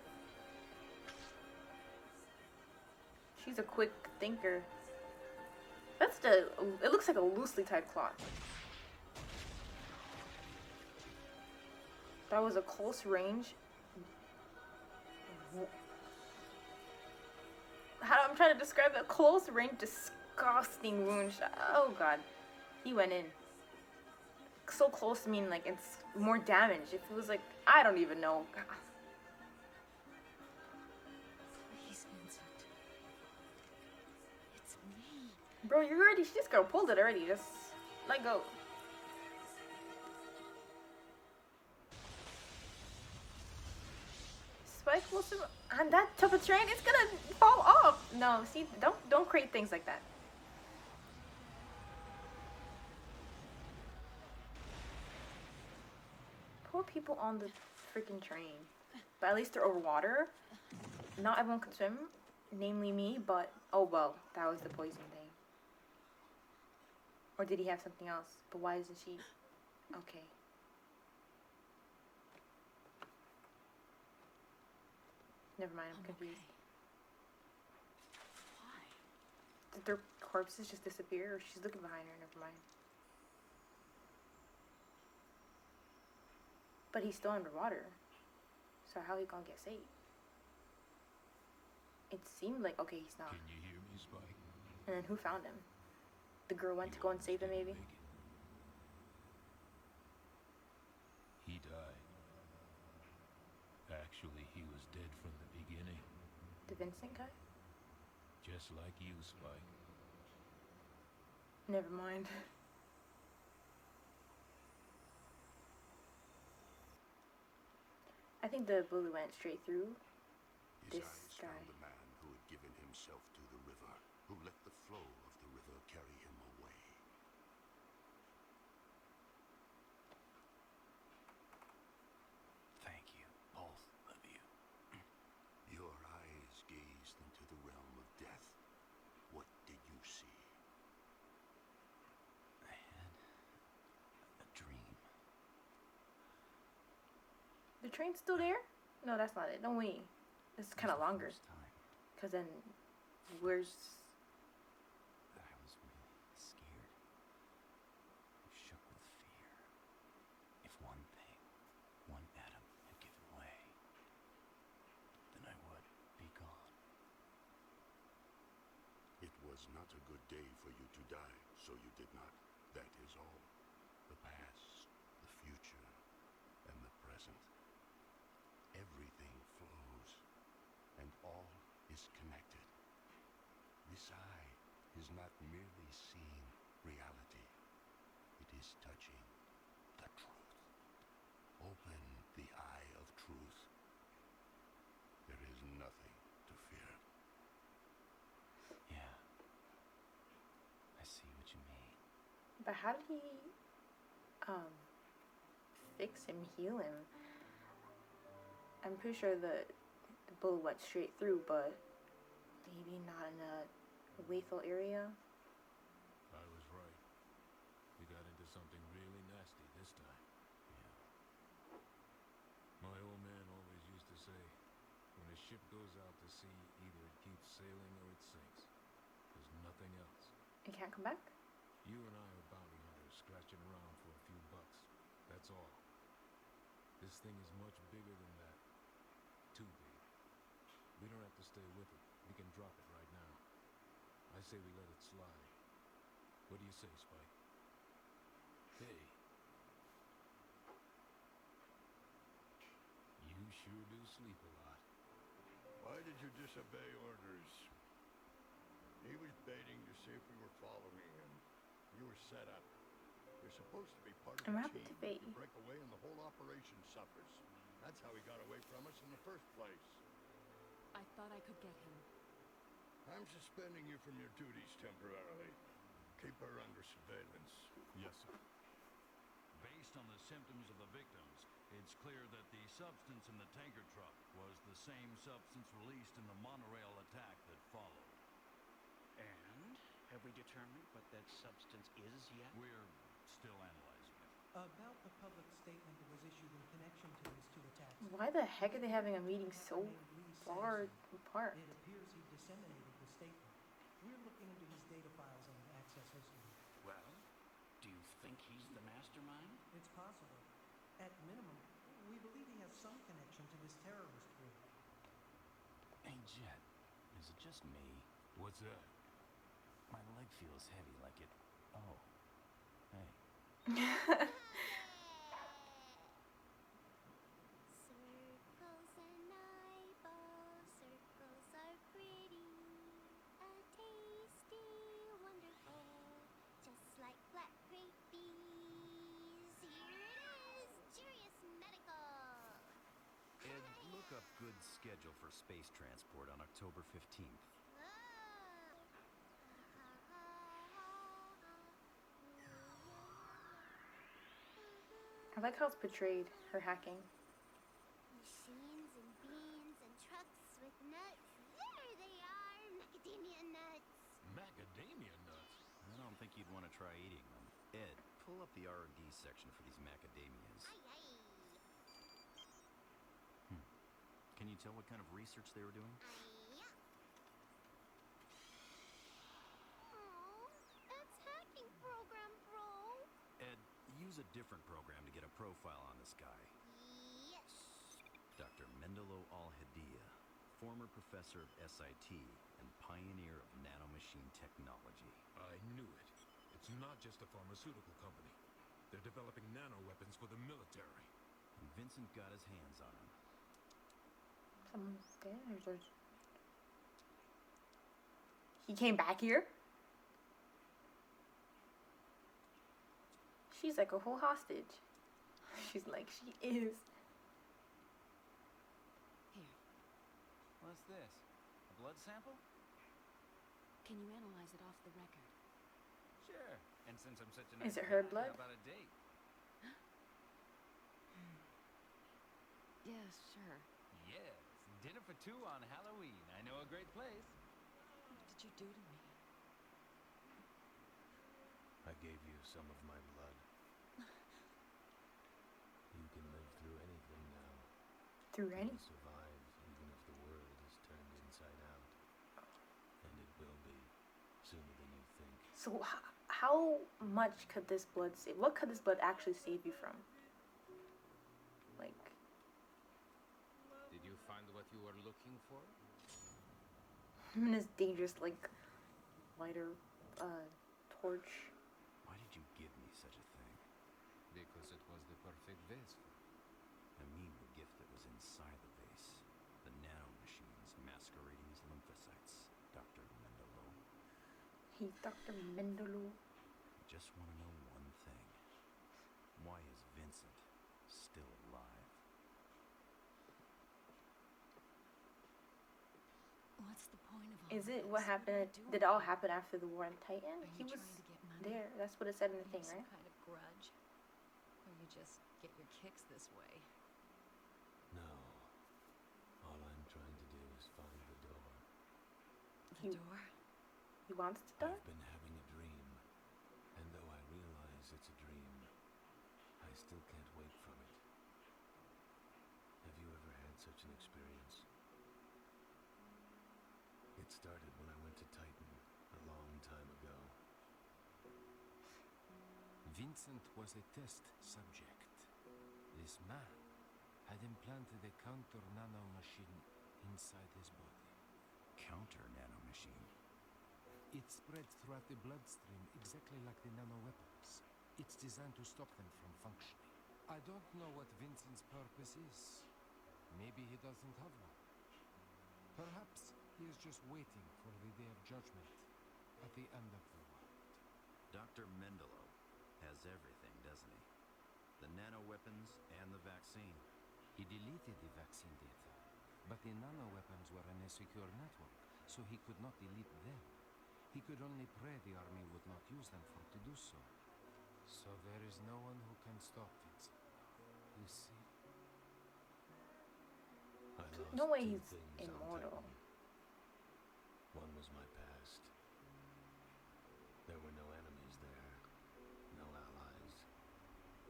She's a quick thinker. That's the... It looks like a loosely tied cloth. That was a close range. I'm trying to describe a close range, disgusting wound. Oh god. He went in. So close to mean like it's more damage. If it was like, I don't even know. Please, Vincent. It's me. Bro, you already, this girl pulled it already. Just let go. Spike Wilson on that type of train, it's gonna fall off. No, see, don't create things like that. Poor people on the freaking train. But at least they're over water. Not everyone can swim, namely me, but oh well, that was the poison thing. Or did he have something else? But why isn't she? Okay. Never mind, I'm confused. Why? Did their corpses just disappear? Or she's looking behind her, never mind. But he's still underwater. So how he gonna get saved? It seemed like, okay, he's not. Can you hear me, Spike? And then who found him? The girl went to go and save him, maybe? He died. Actually, he was dead from the beginning. The Vincent guy? Just like you, Spike. Never mind. I think the bullet went straight through His this eyes guy. found the man who had given himself to the river, who let the flow of the river carry him away. Thank you, both of you. Your eyes gazed into the realm of death. What did you see? I had a dream. The train's still there? No, that's not it. No way. This is kind of longer. Because then, where's... That I was really scared. I shook with fear. If was not a good day for you to die, so you did not. That is all. The past, the future, and the present. Everything flows, and all is connected. This eye is not merely seeing reality. It is touching the truth. Open the eye of truth. There is nothing to fear. Yeah. I see what you mean. But how did he fix him, heal him? I'm pretty sure the bullet went straight through, but maybe not in a lethal area. I was right. We got into something really nasty this time. Yeah. My old man always used to say, when a ship goes out to sea, either it keeps sailing or it sinks. There's nothing else. It can't come back? You and I are bounty hunters scratching around for a few bucks. That's all. This thing is much bigger than that. Too big. We don't have to stay with it. We can drop it right now. I say we let it slide. What do you say, Spike? Hey. You sure do sleep a lot. Why did you disobey orders? He was baiting to see if we were following him. You were set up. You're supposed to be part of I'm the happy team. to bait. You break away and the whole operation suffers. That's how he got away from us in the first place. I thought I could get him. I'm suspending you from your duties temporarily. Keep her under surveillance. Yes, sir. Based on the symptoms of the victims, it's clear that the substance in the tanker truck was the same substance released in the monorail attack that followed. And have we determined what that substance is yet? We're still analyzing it. About the public statement that was issued in connection to these two attacks. Why the heck are they having a meeting so far apart? It appears he disseminated the statement. We're looking into his data files and access history. Well, do you think he's the mastermind? It's possible. At minimum, we believe he has some connection to this terrorist group. Hey, Jet. Is it just me? What's that? My leg feels heavy, like it... Oh. Hey. Circles and eyeballs, circles are pretty, a tasty, wonderful, just like black grape bees. Here it is, Jurius Medical. Ed, look up good schedule for space transport on October 15th. I like how it's portrayed, her hacking. Machines and beans and trucks with nuts. There they are, macadamia nuts. Macadamia nuts? I don't think you'd want to try eating them. Ed, pull up the R&D section for these macadamias. Aye, aye. Can you tell what kind of research they were doing? Yeah. Oh, that's hacking program, bro. Ed, use a different program to get a profile on this guy. Yes. Dr. Mendelo Al-Hadia, former professor of SIT and pioneer of nanomachine technology. I knew it. It's not just a pharmaceutical company. They're developing nanoweapons for the military. And Vincent got his hands on him. Someone's dead or there's... He came back here? She's like a whole hostage. She's like, she is. Here. What's this? A blood sample? Can you analyze it off the record? Sure. And since I'm such a Is nice it her guy, blood? how about a date? Yeah, sure. Yes. Dinner for two on Halloween. I know a great place. What did you do to me? I gave you some of my blood. You can live through anything now. Through You any? will survive even if the world is turned inside out. And it will be sooner than you think. So how much could this blood save? What could this blood actually save you from? Like... Did you find what you were looking for? I'm in this dangerous, like, lighter, torch. Why did you give me such a thing? Because it was the perfect vase. I mean the gift that was inside the vase. The nanomachines masquerading as lymphocytes, Dr. Mendelo. He's Dr. Mendelo. I just want to know one thing. Why is Vincent still alive? What's the point of all Is it this? what happened? Did it all happen after the war in Titan? He was there. That's what it said in the thing, right? Some kind of grudge? Or you just get your kicks this way? No. All I'm trying to do is find the door. The door? He wants the door? I've been having a dream, and though I realize it's a dream, I still can't wake from it. Have you ever had such an experience? It started when I went to Titan a long time ago. Vincent was a test subject. This man had implanted a counter nanomachine inside his body. Counter nanomachine? It spread throughout the bloodstream exactly like the nanoweapons. It's designed to stop them from functioning. I don't know what Vincent's purpose is. Maybe he doesn't have one. Perhaps he is just waiting for the day of judgment at the end of the world. Dr. Mendelo has everything, doesn't he? The nanoweapons and the vaccine. He deleted the vaccine data, but the nanoweapons were in a secure network, so he could not delete them. He could only pray the army would not use them for to do so. So there is no one who can stop Vincent now, you see. No way he's immortal. One was my past. There were no enemies there, no allies,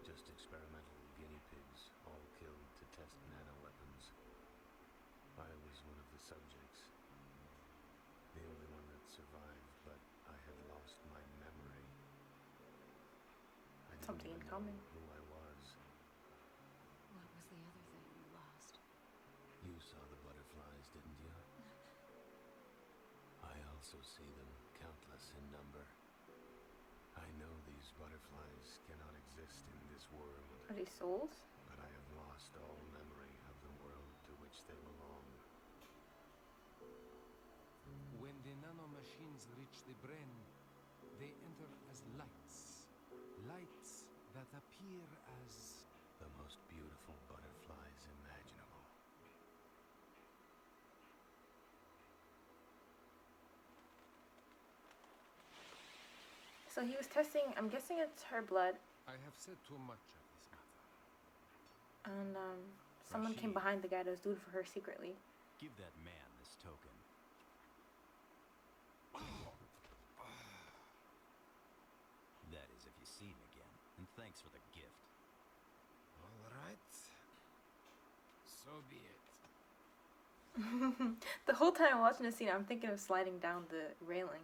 just experimental guinea pigs, all killed to test nanoweapons. I was one of the subjects, the only one that survived, but I had lost my memory. I didn't Something in even common. know who I was. What was the other thing you lost? You saw the butterflies, didn't you? I also see them, countless in number. I know these butterflies cannot exist in this world. Are they souls? But I have lost all memory of the world to which they belong. When the nanomachines reach the brain, they enter as lights. Lights that appear as the most beautiful butterflies imaginable. So he was testing, I'm guessing it's her blood. I have said too much of this matter. And someone came behind the guy that was doing it for her secretly. Give that man this token. That is if you see him again. And thanks for the gift. All right. So be it. The whole time watching the scene, I'm thinking of sliding down the railing.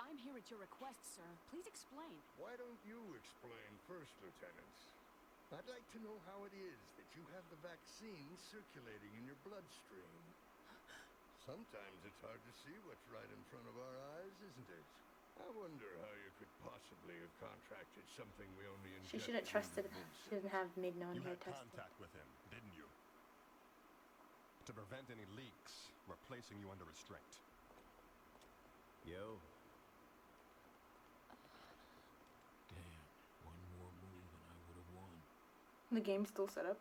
I'm here at your request, sir. Please explain. Why don't you explain first, Lieutenant? I'd like to know how it is that you have the vaccine circulating in your bloodstream. Sometimes it's hard to see what's right in front of our eyes, isn't it? I wonder how you could possibly have contracted something we only injected. She should have trusted him. She didn't have made known You hair had testing. contact with him, didn't you? To prevent any leaks, we're placing you under restraint. Yo. Damn, one more move and I would have won. The game's still set up.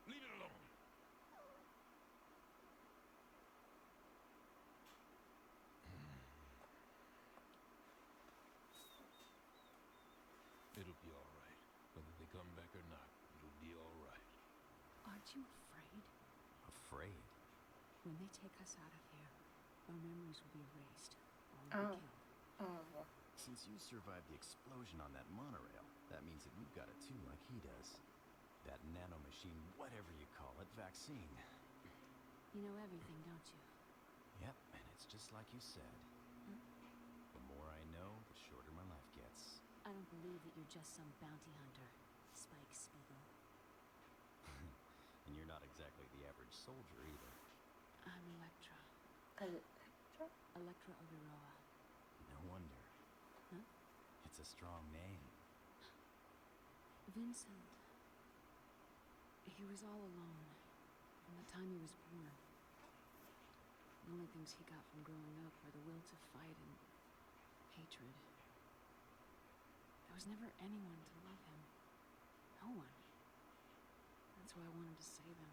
Leave it alone. It'll be all right. Whether they come back or not, it'll be all right. Aren't you afraid? Afraid? When they take us out of here, our memories will be erased. Or Oh. we'll be killed. Oh. Since you survived the explosion on that monorail, that means that you've got it too, like he does. That nanomachine, whatever you call it, vaccine. You know everything, don't you? Yep, and it's just like you said. The more I know, the shorter my life gets. I don't believe that you're just some bounty hunter, Spike Spiegel. And you're not exactly the average soldier either. I'm Electra. Electra? Electra Overoa. No wonder. Huh? It's a strong name. Vincent. He was all alone from the time he was born. The only things he got from growing up were the will to fight and hatred. There was never anyone to love him. No one. That's why I wanted to save him.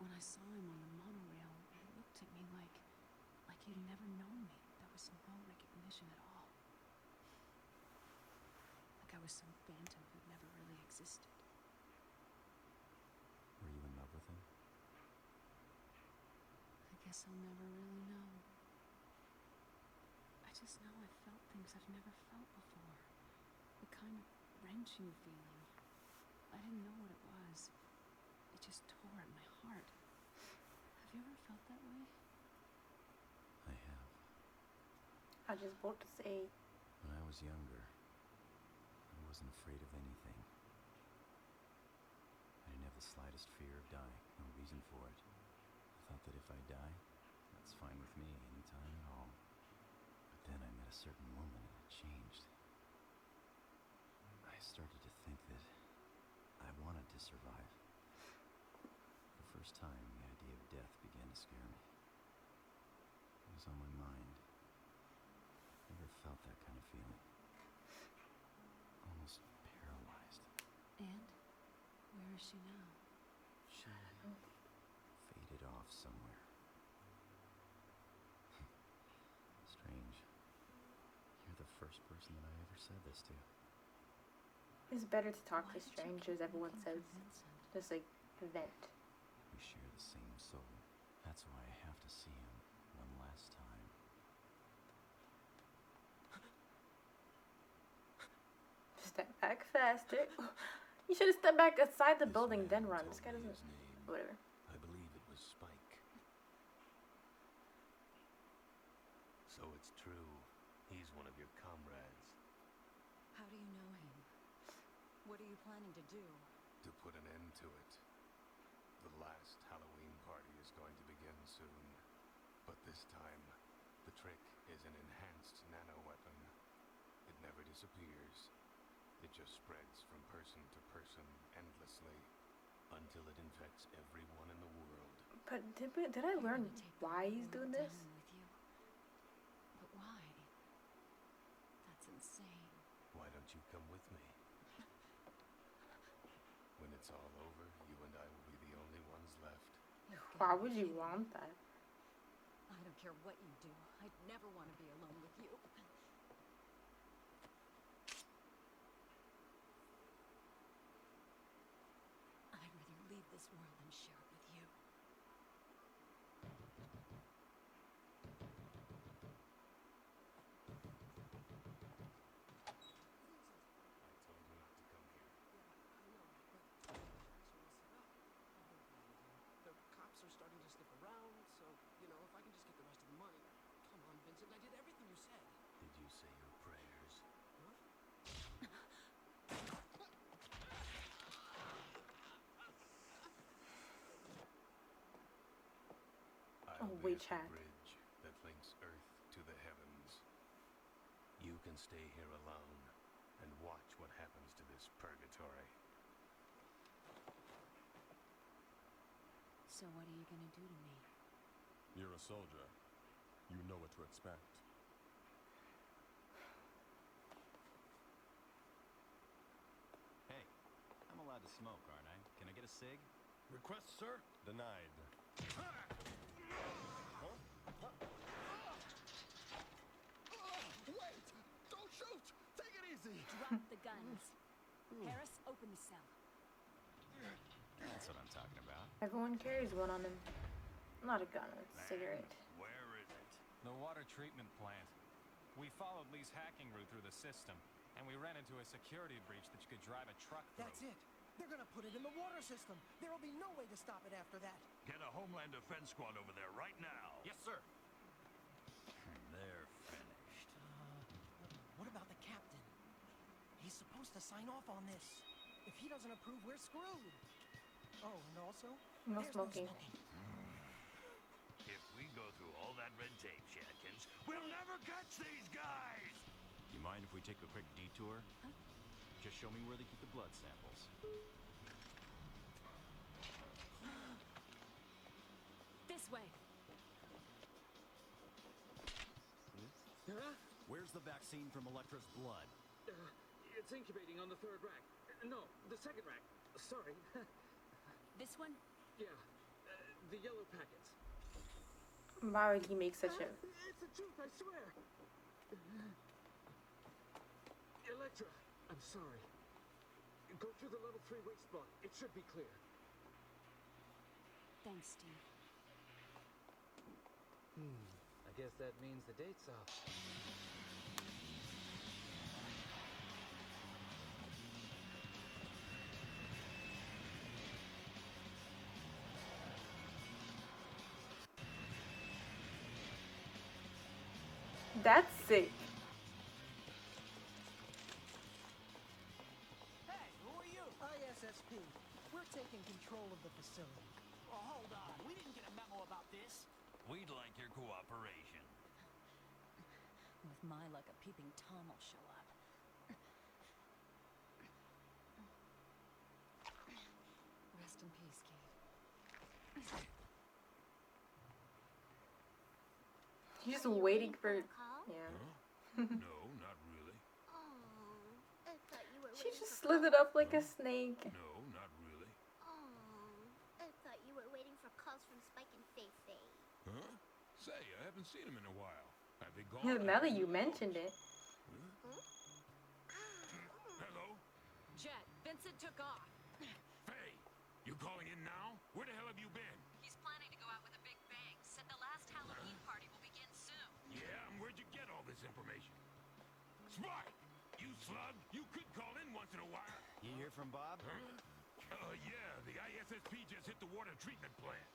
When I saw him on the monorail, he looked at me like he'd never known me. There was no recognition at all. Like I was some phantom who'd never really existed. Were you in love with him? I guess I'll never really know. I just know I felt things I've never felt before. The kind of wrenching feeling. I didn't know what it was. It just tore at my heart. Have you ever felt that way? I have. I just want to say. When I was younger, I wasn't afraid of anything. I didn't have the slightest fear of dying. No reason for it. I thought that if I die, that's fine with me anytime at all. But then I met a certain woman and it changed. I started to think that I wanted to survive. For the first time, the idea of death began to scare me. It was on my mind. Never felt that kind of feeling. Almost paralyzed. And? Where is she now? She faded off somewhere. Strange. You're the first person that I ever said this to. It's better to talk to strangers, everyone says. Just like vent. We share the same soul. That's why I have to see him one last time. Step back faster. You should have stepped back outside the building, then run. This guy doesn't. Whatever. I believe it was Spike. So it's true. He's one of your comrades. How do you know him? What are you planning to do? To put an end to it. The last Halloween party is going to begin soon. But this time, the trick is an enhanced nano-weapon. It never disappears. It just spreads from person to person endlessly until it infects everyone in the world. But did I learn why he's doing this? But why? That's insane. Why don't you come with me? When it's all over, you and I will be the only ones left. Why would you want that? I don't care what you do. I'd never want to be alone with you. I'd rather leave this world than share it with you. The cops are starting to sniff around, so, you know, if I can just get the rest of the money. Come on, Vincent, I did everything you said. Did you say your prayers? Huh? I'll be WeChat. at the bridge that links Earth to the heavens. You can stay here alone and watch what happens to this purgatory. So what are you gonna do to me? You're a soldier. You know what to expect. Hey, I'm allowed to smoke, aren't I? Can I get a cig? Request, sir? Denied. Wait! Don't shoot! Take it easy! Drop the guns. Harris, open the cell. That's what I'm talking about. Everyone carries one on them. Not a gun, a cigarette. Where is it? The water treatment plant. We followed Lee's hacking route through the system, and we ran into a security breach that you could drive a truck through. That's it. They're gonna put it in the water system. There'll be no way to stop it after that. Get a Homeland Defense squad over there right now. Yes, sir. They're finished. What about the captain? He's supposed to sign off on this. If he doesn't approve, we're screwed. Oh, and also, No there's smoking. no smoking. If we go through all that red tape, Shatkins, we'll never catch these guys! You mind if we take a quick detour? Huh? Just show me where they keep the blood samples. This way. Huh? Where's the vaccine from Electra's blood? It's incubating on the third rack. No, the second rack. Sorry. This one? Yeah, the yellow packets. Why would he make such a... It's the truth, I swear. Electra, I'm sorry. Go through the level 3 waste block. It should be clear. Thanks, Steve. I guess that means the date's up. That's sick. Hey, who are you? ISSP. We're taking control of the facility. Oh, hold on. We didn't get a memo about this. We'd like your cooperation. With my luck, a peeping Tom will show up. Rest in peace, kid. He's just waiting for... Call? Yeah. No, not really. Oh, I thought you were She waiting just for slithered up like a snake. No, not really. Oh, I thought you were waiting for calls from Spike and Fei-Fei. Huh? Say, I haven't seen him in a while. Have they gone? Yeah, now that you mentioned it. Hello? Jet, Vincent took off. Faye, you calling in now? Where the hell have you been? He's planning to go out with a big bang. Said the last Halloween party will begin soon. Yeah, and where'd you get all this information? Spike! You slug! You could call in once in a while. You hear from Bob? Huh? Yeah, the ISSP just hit the water treatment plant.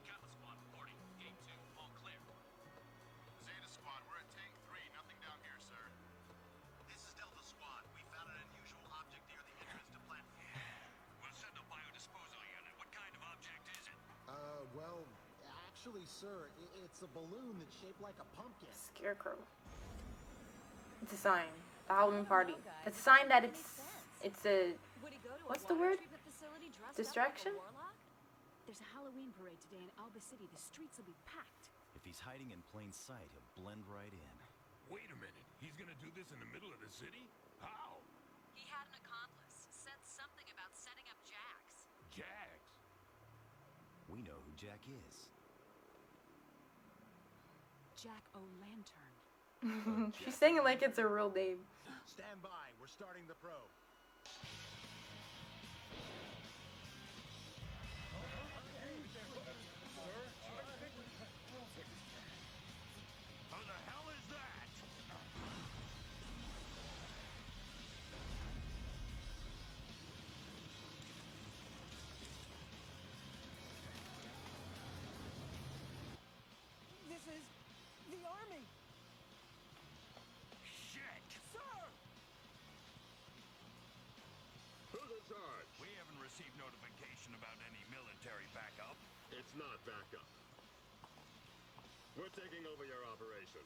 Kappa Squad reporting. Gate 2, all clear. Zeta Squad, we're at Tank 3. Nothing down here, sir. This is Delta Squad. We found an unusual object near the entrance to platform. We'll send a biodisposal unit. What kind of object is it? Well, actually, sir, it's a balloon that's shaped like a pumpkin. Scarecrow. It's a sign. The Halloween party. It's a sign that it's a... Would he go to What's a the water word? treatment facility dressed Distraction? up like a warlock? There's a Halloween parade today in Alba City. The streets will be packed. If he's hiding in plain sight, he'll blend right in. Wait a minute. He's gonna do this in the middle of the city? How? He had an accomplice. Said something about setting up Jax. Jax? We know who Jack is. Jack O'Lantern. She's saying it like it's a real name. Stand by. We're starting the probe. Who the hell is that? This is the army. Shit! Sir! Who's in charge? We haven't received notification about any military backup. It's not backup. We're taking over your operation.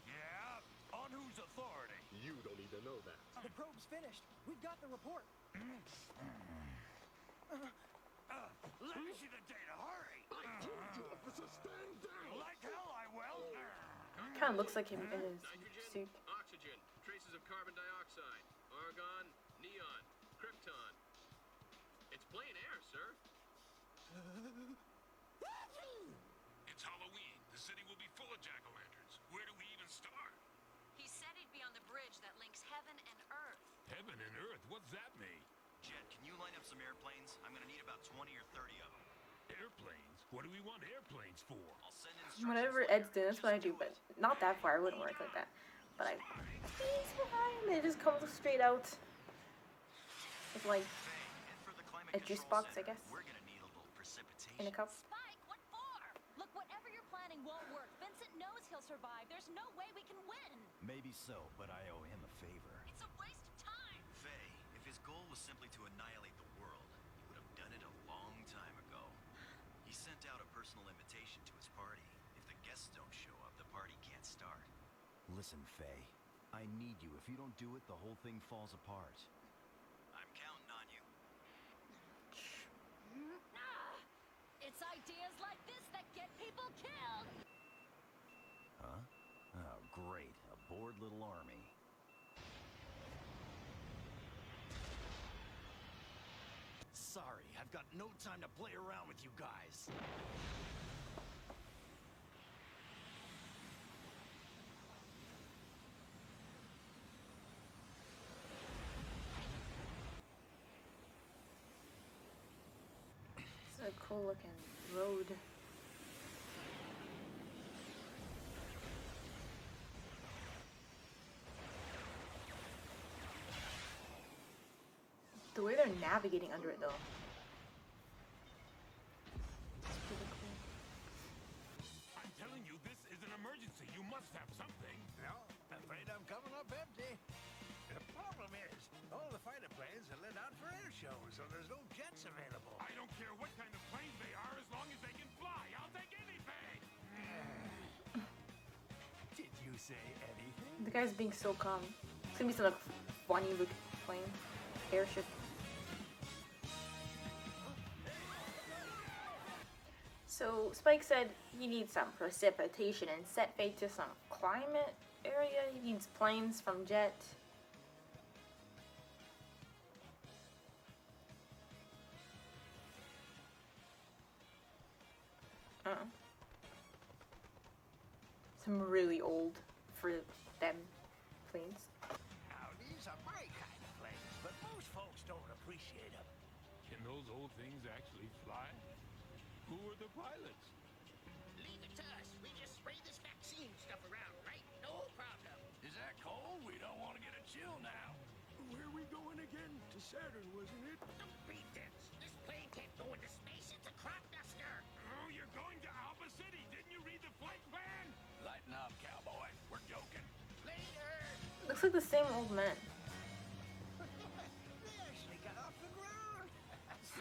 Yeah? On whose authority? You don't need to know that. The probe's finished. We've got the report. Let me see the data, hurry! I told you, officer, stand down! Like hell I will! Kind of looks like him in his suit. Oxygen, traces of carbon dioxide, argon, neon, krypton. It's plain air, sir. It's Halloween. The city will be full of jack-o'-lanterns. Where do we even start? He said he'd be on the bridge that links heaven and earth. Heaven and earth? What's that mean? Jet, can you line up some airplanes? I'm gonna need about 20 or 30 of them. Airplanes? What do we want airplanes for? I'll send in Whatever Ed's doing, that's what I do, but not that far. It wouldn't work like that. But I squeeze behind, and it just comes straight out. It's like a juice box, I guess. In a cup. Spike, what for? Look, whatever you're planning won't work. Vincent knows he'll survive. There's no way we can win. Maybe so, but I owe him a favor. It's a waste of time. Faye, if his goal was simply to annihilate the world, he would have done it a long time ago. He sent out a personal invitation to his party. If the guests don't show up, the party can't start. Listen, Faye, I need you. If you don't do it, the whole thing falls apart. I'm counting on you. It's ideas like this that get people killed. Huh? Oh, great. A bored little army. Sorry, I've got no time to play around with you guys. It's a cool looking road. The way they're navigating under it, though. It's pretty cool. I'm telling you, this is an emergency. You must have something. No, afraid I'm coming up empty. The problem is, all the fighter planes are let out for air shows, so there's no jets available. I don't care what kind of planes they are, as long as they can fly. I'll take anything. Did you say anything? The guy's being so calm. It's gonna be some like funny looking plane. Airship. So Spike said he needs some precipitation and set Faye to some climate area. He needs planes from Jet. Some really old for them planes. Now, these are my kind of planes, but most folks don't appreciate them. Can those old things actually fly? Who are the pilots? Leave it to us. We just spray this vaccine stuff around, right? No problem. Is that cold? We don't want to get a chill now. Where are we going again? To Saturn, wasn't it? Don't read this. This plane can't go into space. It's a crop duster. Oh, you're going to Alpha City. Didn't you read the flight plan? Lighten up, cowboy. We're joking. Later. Looks like the same old man. They actually got off the ground.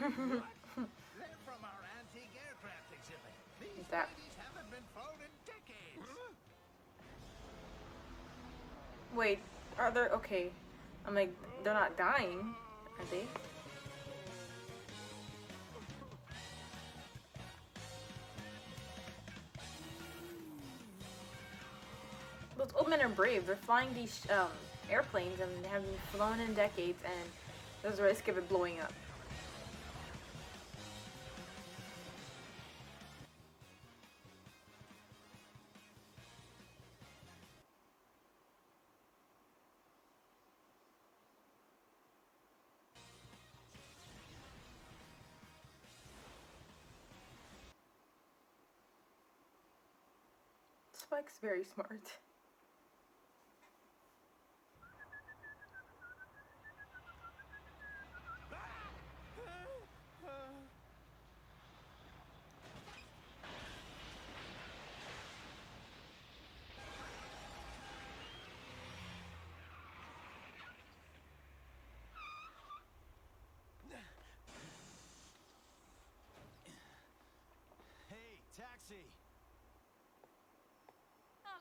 They're from our antique aircraft exhibit. These ladies haven't been flown in decades. Wait, are there? Okay, I'm like, they're not dying, are they? Those old men are brave. They're flying these airplanes and they haven't flown in decades, and there's a risk of it blowing up. Spike's very smart. Hey, taxi.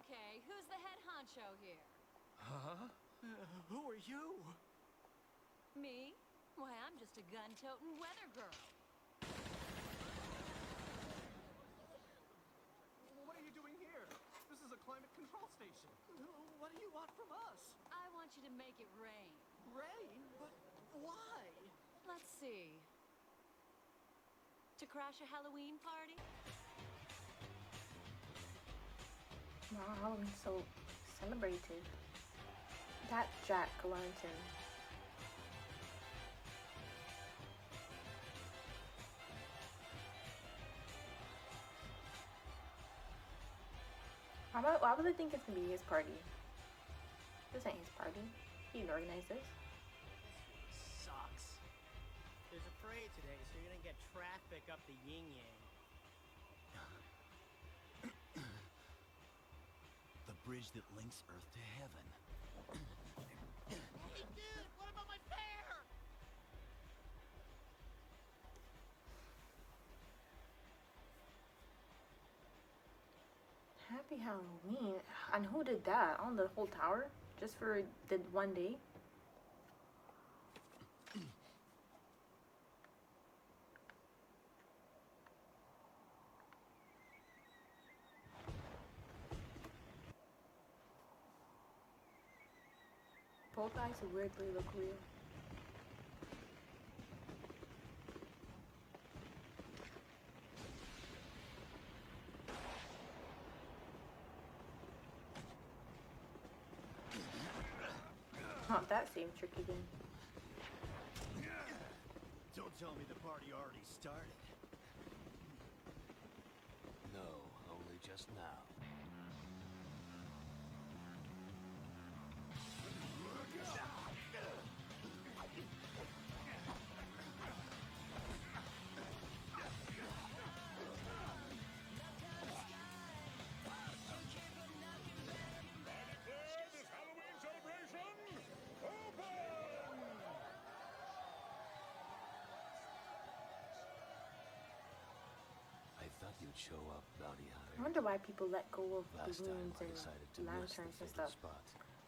Okay, who's the head honcho here? Huh? Who are you? Me? Why, I'm just a gun-toting weather girl. What are you doing here? This is a climate control station. What do you want from us? I want you to make it rain. Rain? But why? Let's see. To crash a Halloween party? Wow, Halloween's so celebrated. That jack-o'-lantern. Why would I think it's gonna be his party? This ain't his party. He didn't organize this. This sucks. There's a parade today, so you're gonna get traffic up the yin yang. The bridge that links Earth to heaven. Hey dude, what about my pear? Happy Halloween. And who did that? On the whole tower? Just for the one day? Both eyes weirdly look real. Not that same trick again. Don't tell me the party already started. No, only just now. You'd show up, bounty hunter. I wonder why people let go of Last balloons time I and decided to lanterns miss the and fatal stuff. spot.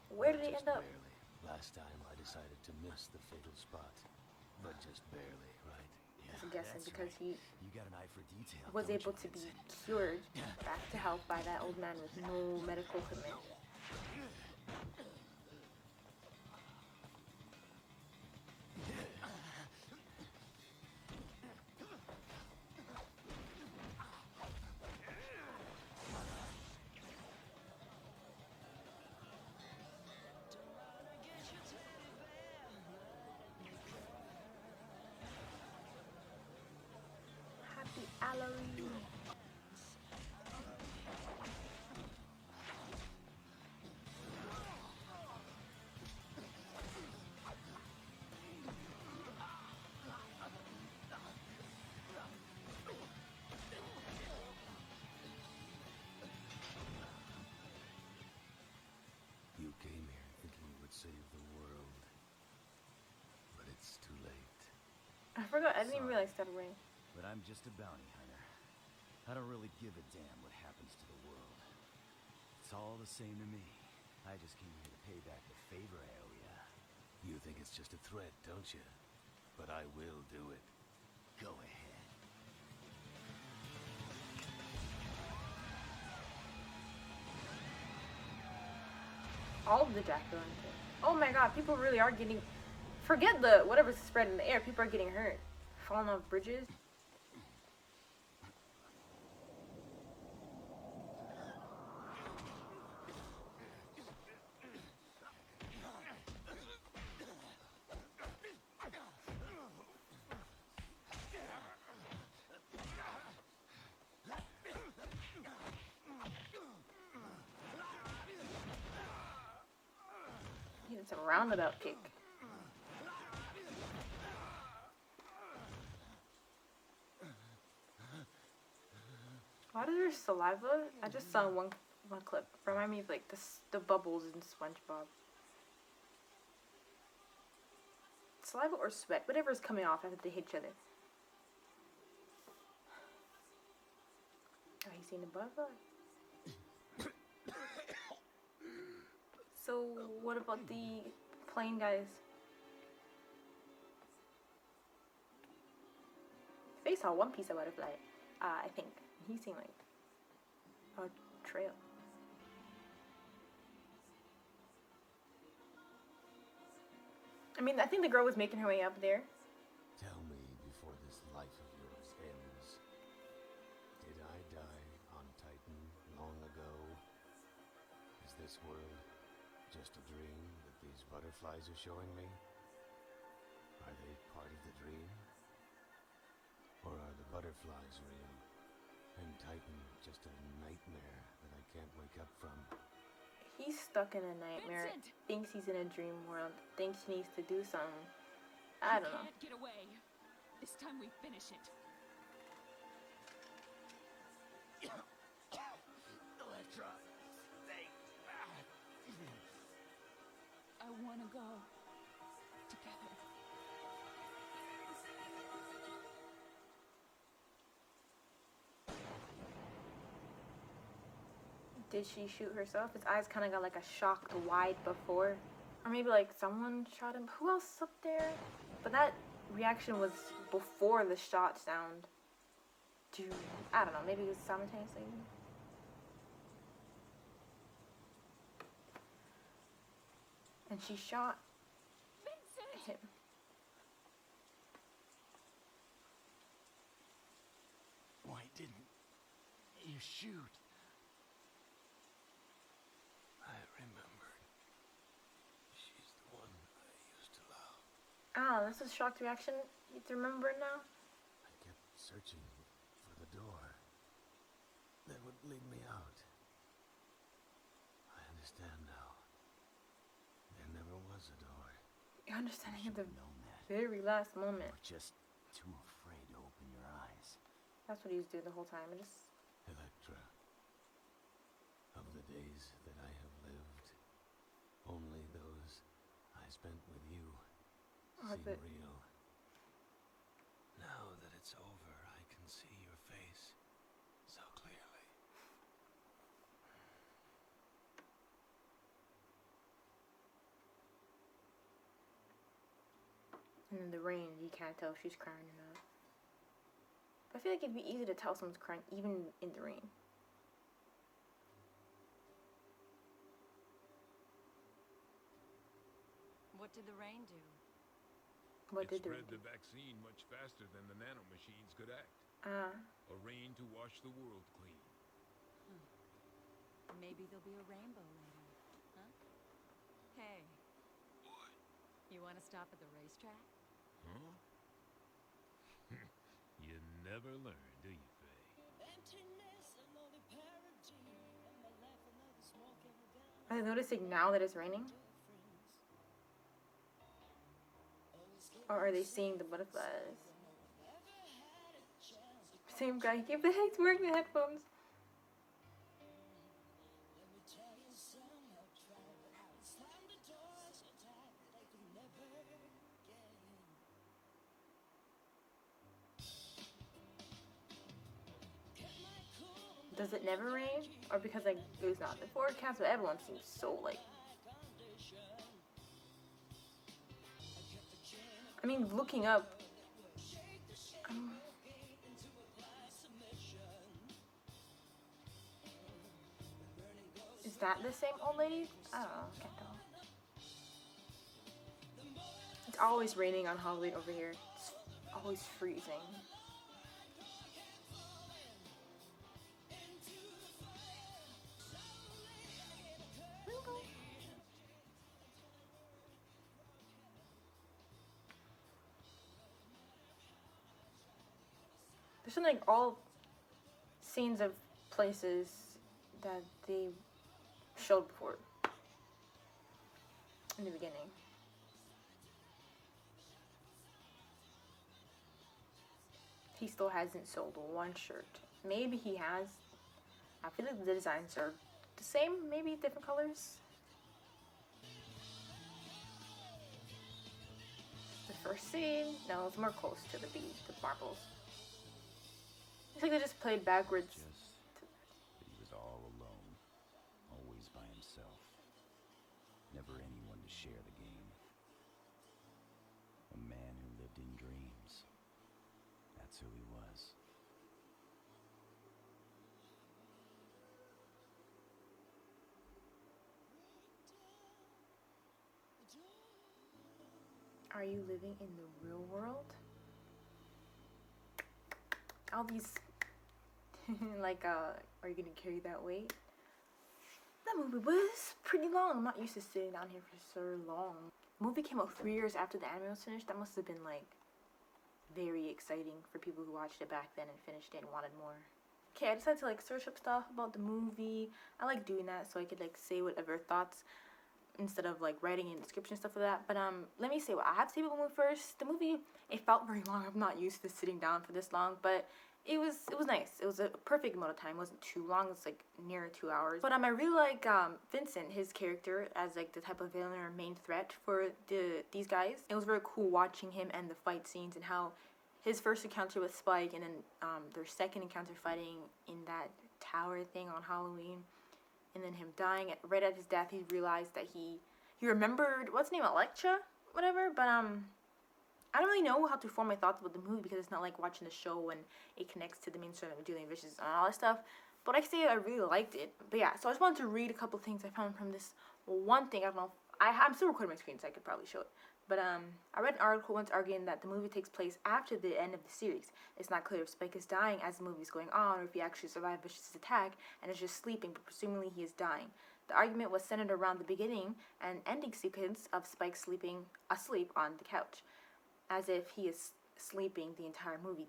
Where did they Just end up? Barely. Last time I decided to miss the fatal spot, but just barely, right? I'm guessing because he You got an eye for detail. was don't able you, to be Vincent? cured back to health by that old man with no medical equipment. Happy Halloween. You came here thinking you would save the world, but it's too late. I forgot. I didn't even Sorry, realize that ring. but I'm just a bounty hunter. I don't really give a damn what happens to the world. It's all the same to me. I just came here to pay back the favor I owe ya. You think it's just a threat, don't you? But I will do it. Go ahead. All of the jack-o'-lantern. Oh my god, people really are getting... Forget the whatever's spread in the air. People are getting hurt. Falling off bridges. It's a roundabout kick. Why is there saliva? I just saw one clip. Remind me of like the bubbles in SpongeBob. Saliva or sweat, whatever is coming off after they hit each other. Oh, he's seen a butterfly. So, what about the plane guys? They saw one piece of butterfly, I think. He's seen like a trail. I mean, I think the girl was making her way up there. Tell me before this life of yours ends. Did I die on Titan long ago? Is this world just a dream that these butterflies are showing me? Are they part of the dream? Or are the butterflies real and Titan just a nightmare that I can't wake up from. He's stuck in a nightmare. Vincent! Thinks he's in a dream world. Thinks he needs to do something. I don't know. Can't get away. This time we finish it. Electra, stay back. I want to go together. Did she shoot herself? His eyes kind of got like a shocked wide before. Or maybe like someone shot him. Who else up there? But that reaction was before the shot sound. I don't know. Maybe it was simultaneously. And she shot him. Why didn't you shoot? I remembered. She's the one I used to love. Ah, this is shocked reaction. You remember it now? I kept searching for the door that would lead me out. I understand now. There never was a door. You're understanding at the very last moment. You're just too afraid to open your eyes. That's what he was doing the whole time. Electra, of the days that I have lived, only those I spent with you seem real. Now that it's over, I can see your face so clearly. And in the rain, you can't tell if she's crying or not. But I feel like it'd be easy to tell someone's crying even in the rain. What did the rain do? What did it the spread rain do? the vaccine much faster than the nanomachines could act. Ah. A rain to wash the world clean. Maybe there'll be a rainbow later. Huh? Hey. What? You want to stop at the racetrack? Huh? You never learn, do you, Faye? Are they noticing now that it's raining? Or are they seeing the butterflies? Same guy. He's wearing the headphones. Does it never rain? Or because like it was not the forecast, but everyone seems so like. I mean, looking up. Is that the same old lady? I don't know. Can't tell. It's always raining on Halloween over here. It's always freezing. There's something like all scenes of places that they showed before in the beginning. He still hasn't sold one shirt. Maybe he has. I feel like the designs are the same, maybe different colors. The first scene, no, it's more close to the beat, the marbles. It's like they just played backwards. But he was all alone, always by himself. Never anyone to share the game. A man who lived in dreams. That's who he was. Are you living in the real world? All these, like, are you gonna carry that weight? That movie was pretty long. I'm not used to sitting down here for so long. The movie came out 3 years after the anime was finished. That must have been, like, very exciting for people who watched it back then and finished it and wanted more. Okay, I decided to like search up stuff about the movie. I like doing that so I could like say whatever thoughts instead of like writing in description stuff like that. But let me say what I have to say about the movie first. The movie, it felt very long. I'm not used to sitting down for this long, but it was nice. It was a perfect amount of time. It wasn't too long. It's like near 2 hours. But I really like Vincent, his character, as like the type of villain or main threat for these guys. It was very cool watching him and the fight scenes and how his first encounter with Spike and then their second encounter fighting in that tower thing on Halloween, and then him dying right at his death. He realized that he remembered what's his name, Electra, whatever. But I don't really know how to form my thoughts about the movie because it's not like watching the show when it connects to the main story of Julian Vicious and all that stuff. But like I say, I really liked it. But yeah, so I just wanted to read a couple things I found from this one thing. I don't know. I'm still recording my screen, so I could probably show it. But I read an article once arguing that the movie takes place after the end of the series. It's not clear if Spike is dying as the movie is going on or if he actually survived Vicious's attack and is just sleeping, but presumably he is dying. The argument was centered around the beginning and ending sequence of Spike sleeping asleep on the couch, as if he is sleeping the entire movie.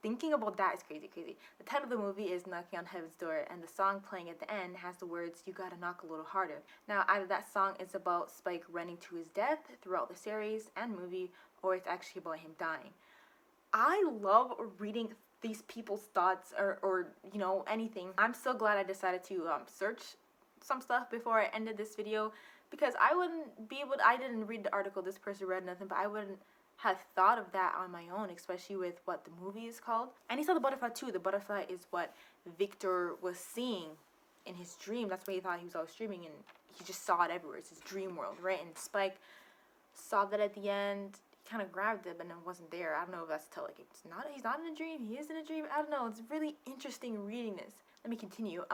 Thinking about that is crazy. The title of the movie is Knocking on Heaven's Door, and the song playing at the end has the words, "You gotta knock a little harder." Now, either that song is about Spike running to his death throughout the series and movie, or it's actually about him dying. I love reading these people's thoughts or you know, anything. I'm so glad I decided to search some stuff before I ended this video, because I wouldn't be able to, I didn't read the article, this person read nothing, but I wouldn't have thought of that on my own, especially with what the movie is called. And he saw the butterfly too. The butterfly is what Victor was seeing in his dream. That's why he thought he was always dreaming, and he just saw it everywhere. It's his dream world, right? And Spike saw that at the end. He kind of grabbed it, but it wasn't there. I don't know if that's to tell, like, he's not in a dream, he is in a dream. I don't know. It's really interesting reading this. Let me continue.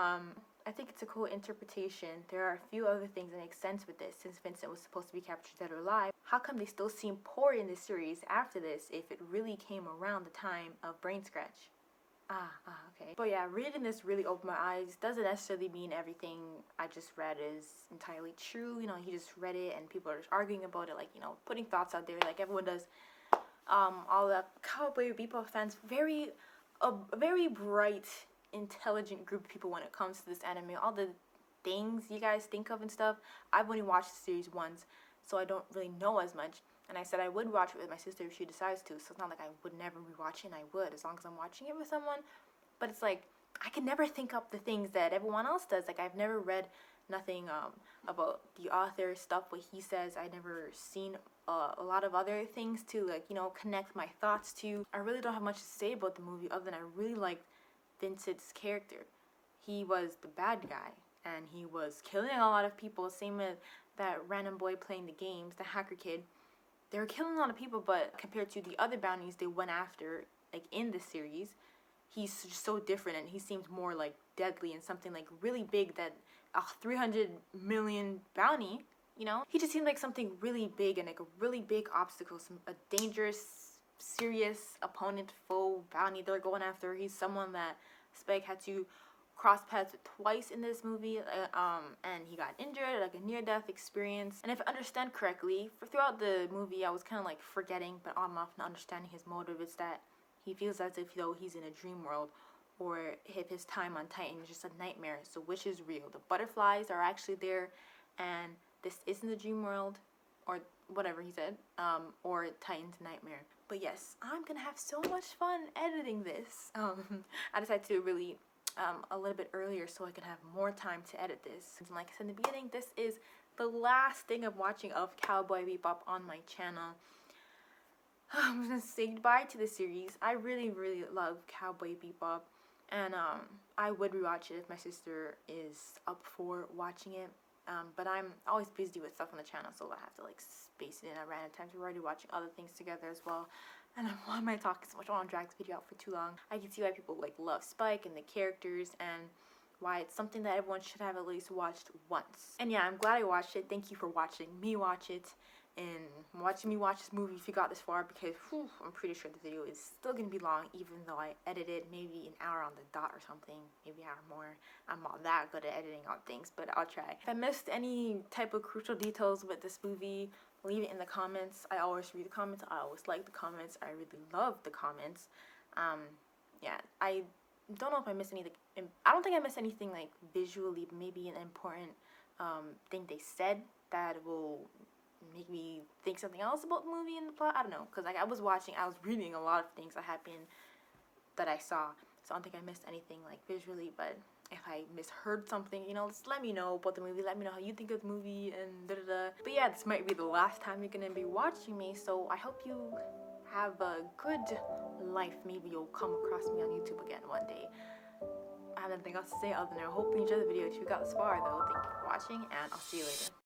I think it's a cool interpretation. There are a few other things that make sense with this. Since Vincent was supposed to be captured dead or alive, how come they still seem poor in this series after this if it really came around the time of Brain Scratch? Okay. But yeah, reading this really opened my eyes. Doesn't necessarily mean everything I just read is entirely true. You know, he just read it and people are just arguing about it, like, you know, putting thoughts out there like everyone does. All the Cowboy Bebop fans, a very bright, intelligent group of people when it comes to this anime. All the things you guys think of and stuff, I've only watched the series once, so I don't really know as much. And I said I would watch it with my sister if she decides to, so it's not like I would never rewatch it, and I would, as long as I'm watching it with someone. But it's like, I can never think up the things that everyone else does. Like, I've never read nothing about the author, stuff, what he says. I've never seen a lot of other things to, like, you know, connect my thoughts to. I really don't have much to say about the movie other than I really liked Vincent's character. He was the bad guy, and he was killing a lot of people, same as that random boy playing the games, the hacker kid. They were killing a lot of people, but compared to the other bounties they went after, like in the series, he's just so different, and he seems more like deadly and something like really big, that a 300 million bounty, you know? He just seemed like something really big and like a really big obstacle, a dangerous, serious opponent, foe, bounty they're going after. He's someone that Spike had to cross paths with twice in this movie, and he got injured, like a near-death experience. And if I understand correctly, throughout the movie I was kind of like forgetting, but on and off, not understanding his motive, is that he feels as if though he's in a dream world, or if his time on Titan is just a nightmare. So which is real? The butterflies are actually there, and this isn't the dream world, or whatever he said, or Titan's nightmare. But yes, I'm gonna have so much fun editing this. I decided to really a little bit earlier so I can have more time to edit this. And like I said in the beginning, this is the last thing I'm watching of Cowboy Bebop on my channel. I'm gonna say goodbye to the series. I really love Cowboy Bebop, and I would rewatch it if my sister is up for watching it. But I'm always busy with stuff on the channel, so I have to like space it in at random times. We're already watching other things together as well. And why am I talking so much? I don't want to drag this video out for too long. I can see why people like love Spike and the characters, and why it's something that everyone should have at least watched once. And yeah, I'm glad I watched it. Thank you for watching me watch it, and watching me watch this movie if you got this far, because whew, I'm pretty sure the video is still gonna be long, even though I edited maybe an hour on the dot or something, maybe an hour more. I'm not that good at editing on things, but I'll try. If I missed any type of crucial details with this movie, leave it in the comments. I always read the comments. I always like the comments. I really love the comments. Yeah, I don't know if I missed anything. I don't think I missed anything like visually. Maybe an important thing they said that will make me think something else about the movie and the plot. I don't know, because like I was reading a lot of things that happened that I saw, so I don't think I missed anything like visually. But if I misheard something, you know, just let me know about the movie. Let me know how you think of the movie and da da da. But yeah, this might be the last time you're gonna be watching me, so I hope you have a good life. Maybe you'll come across me on YouTube again one day. I have nothing else to say other than I hope you enjoyed the video. If you got this far though, thank you for watching, and I'll see you later.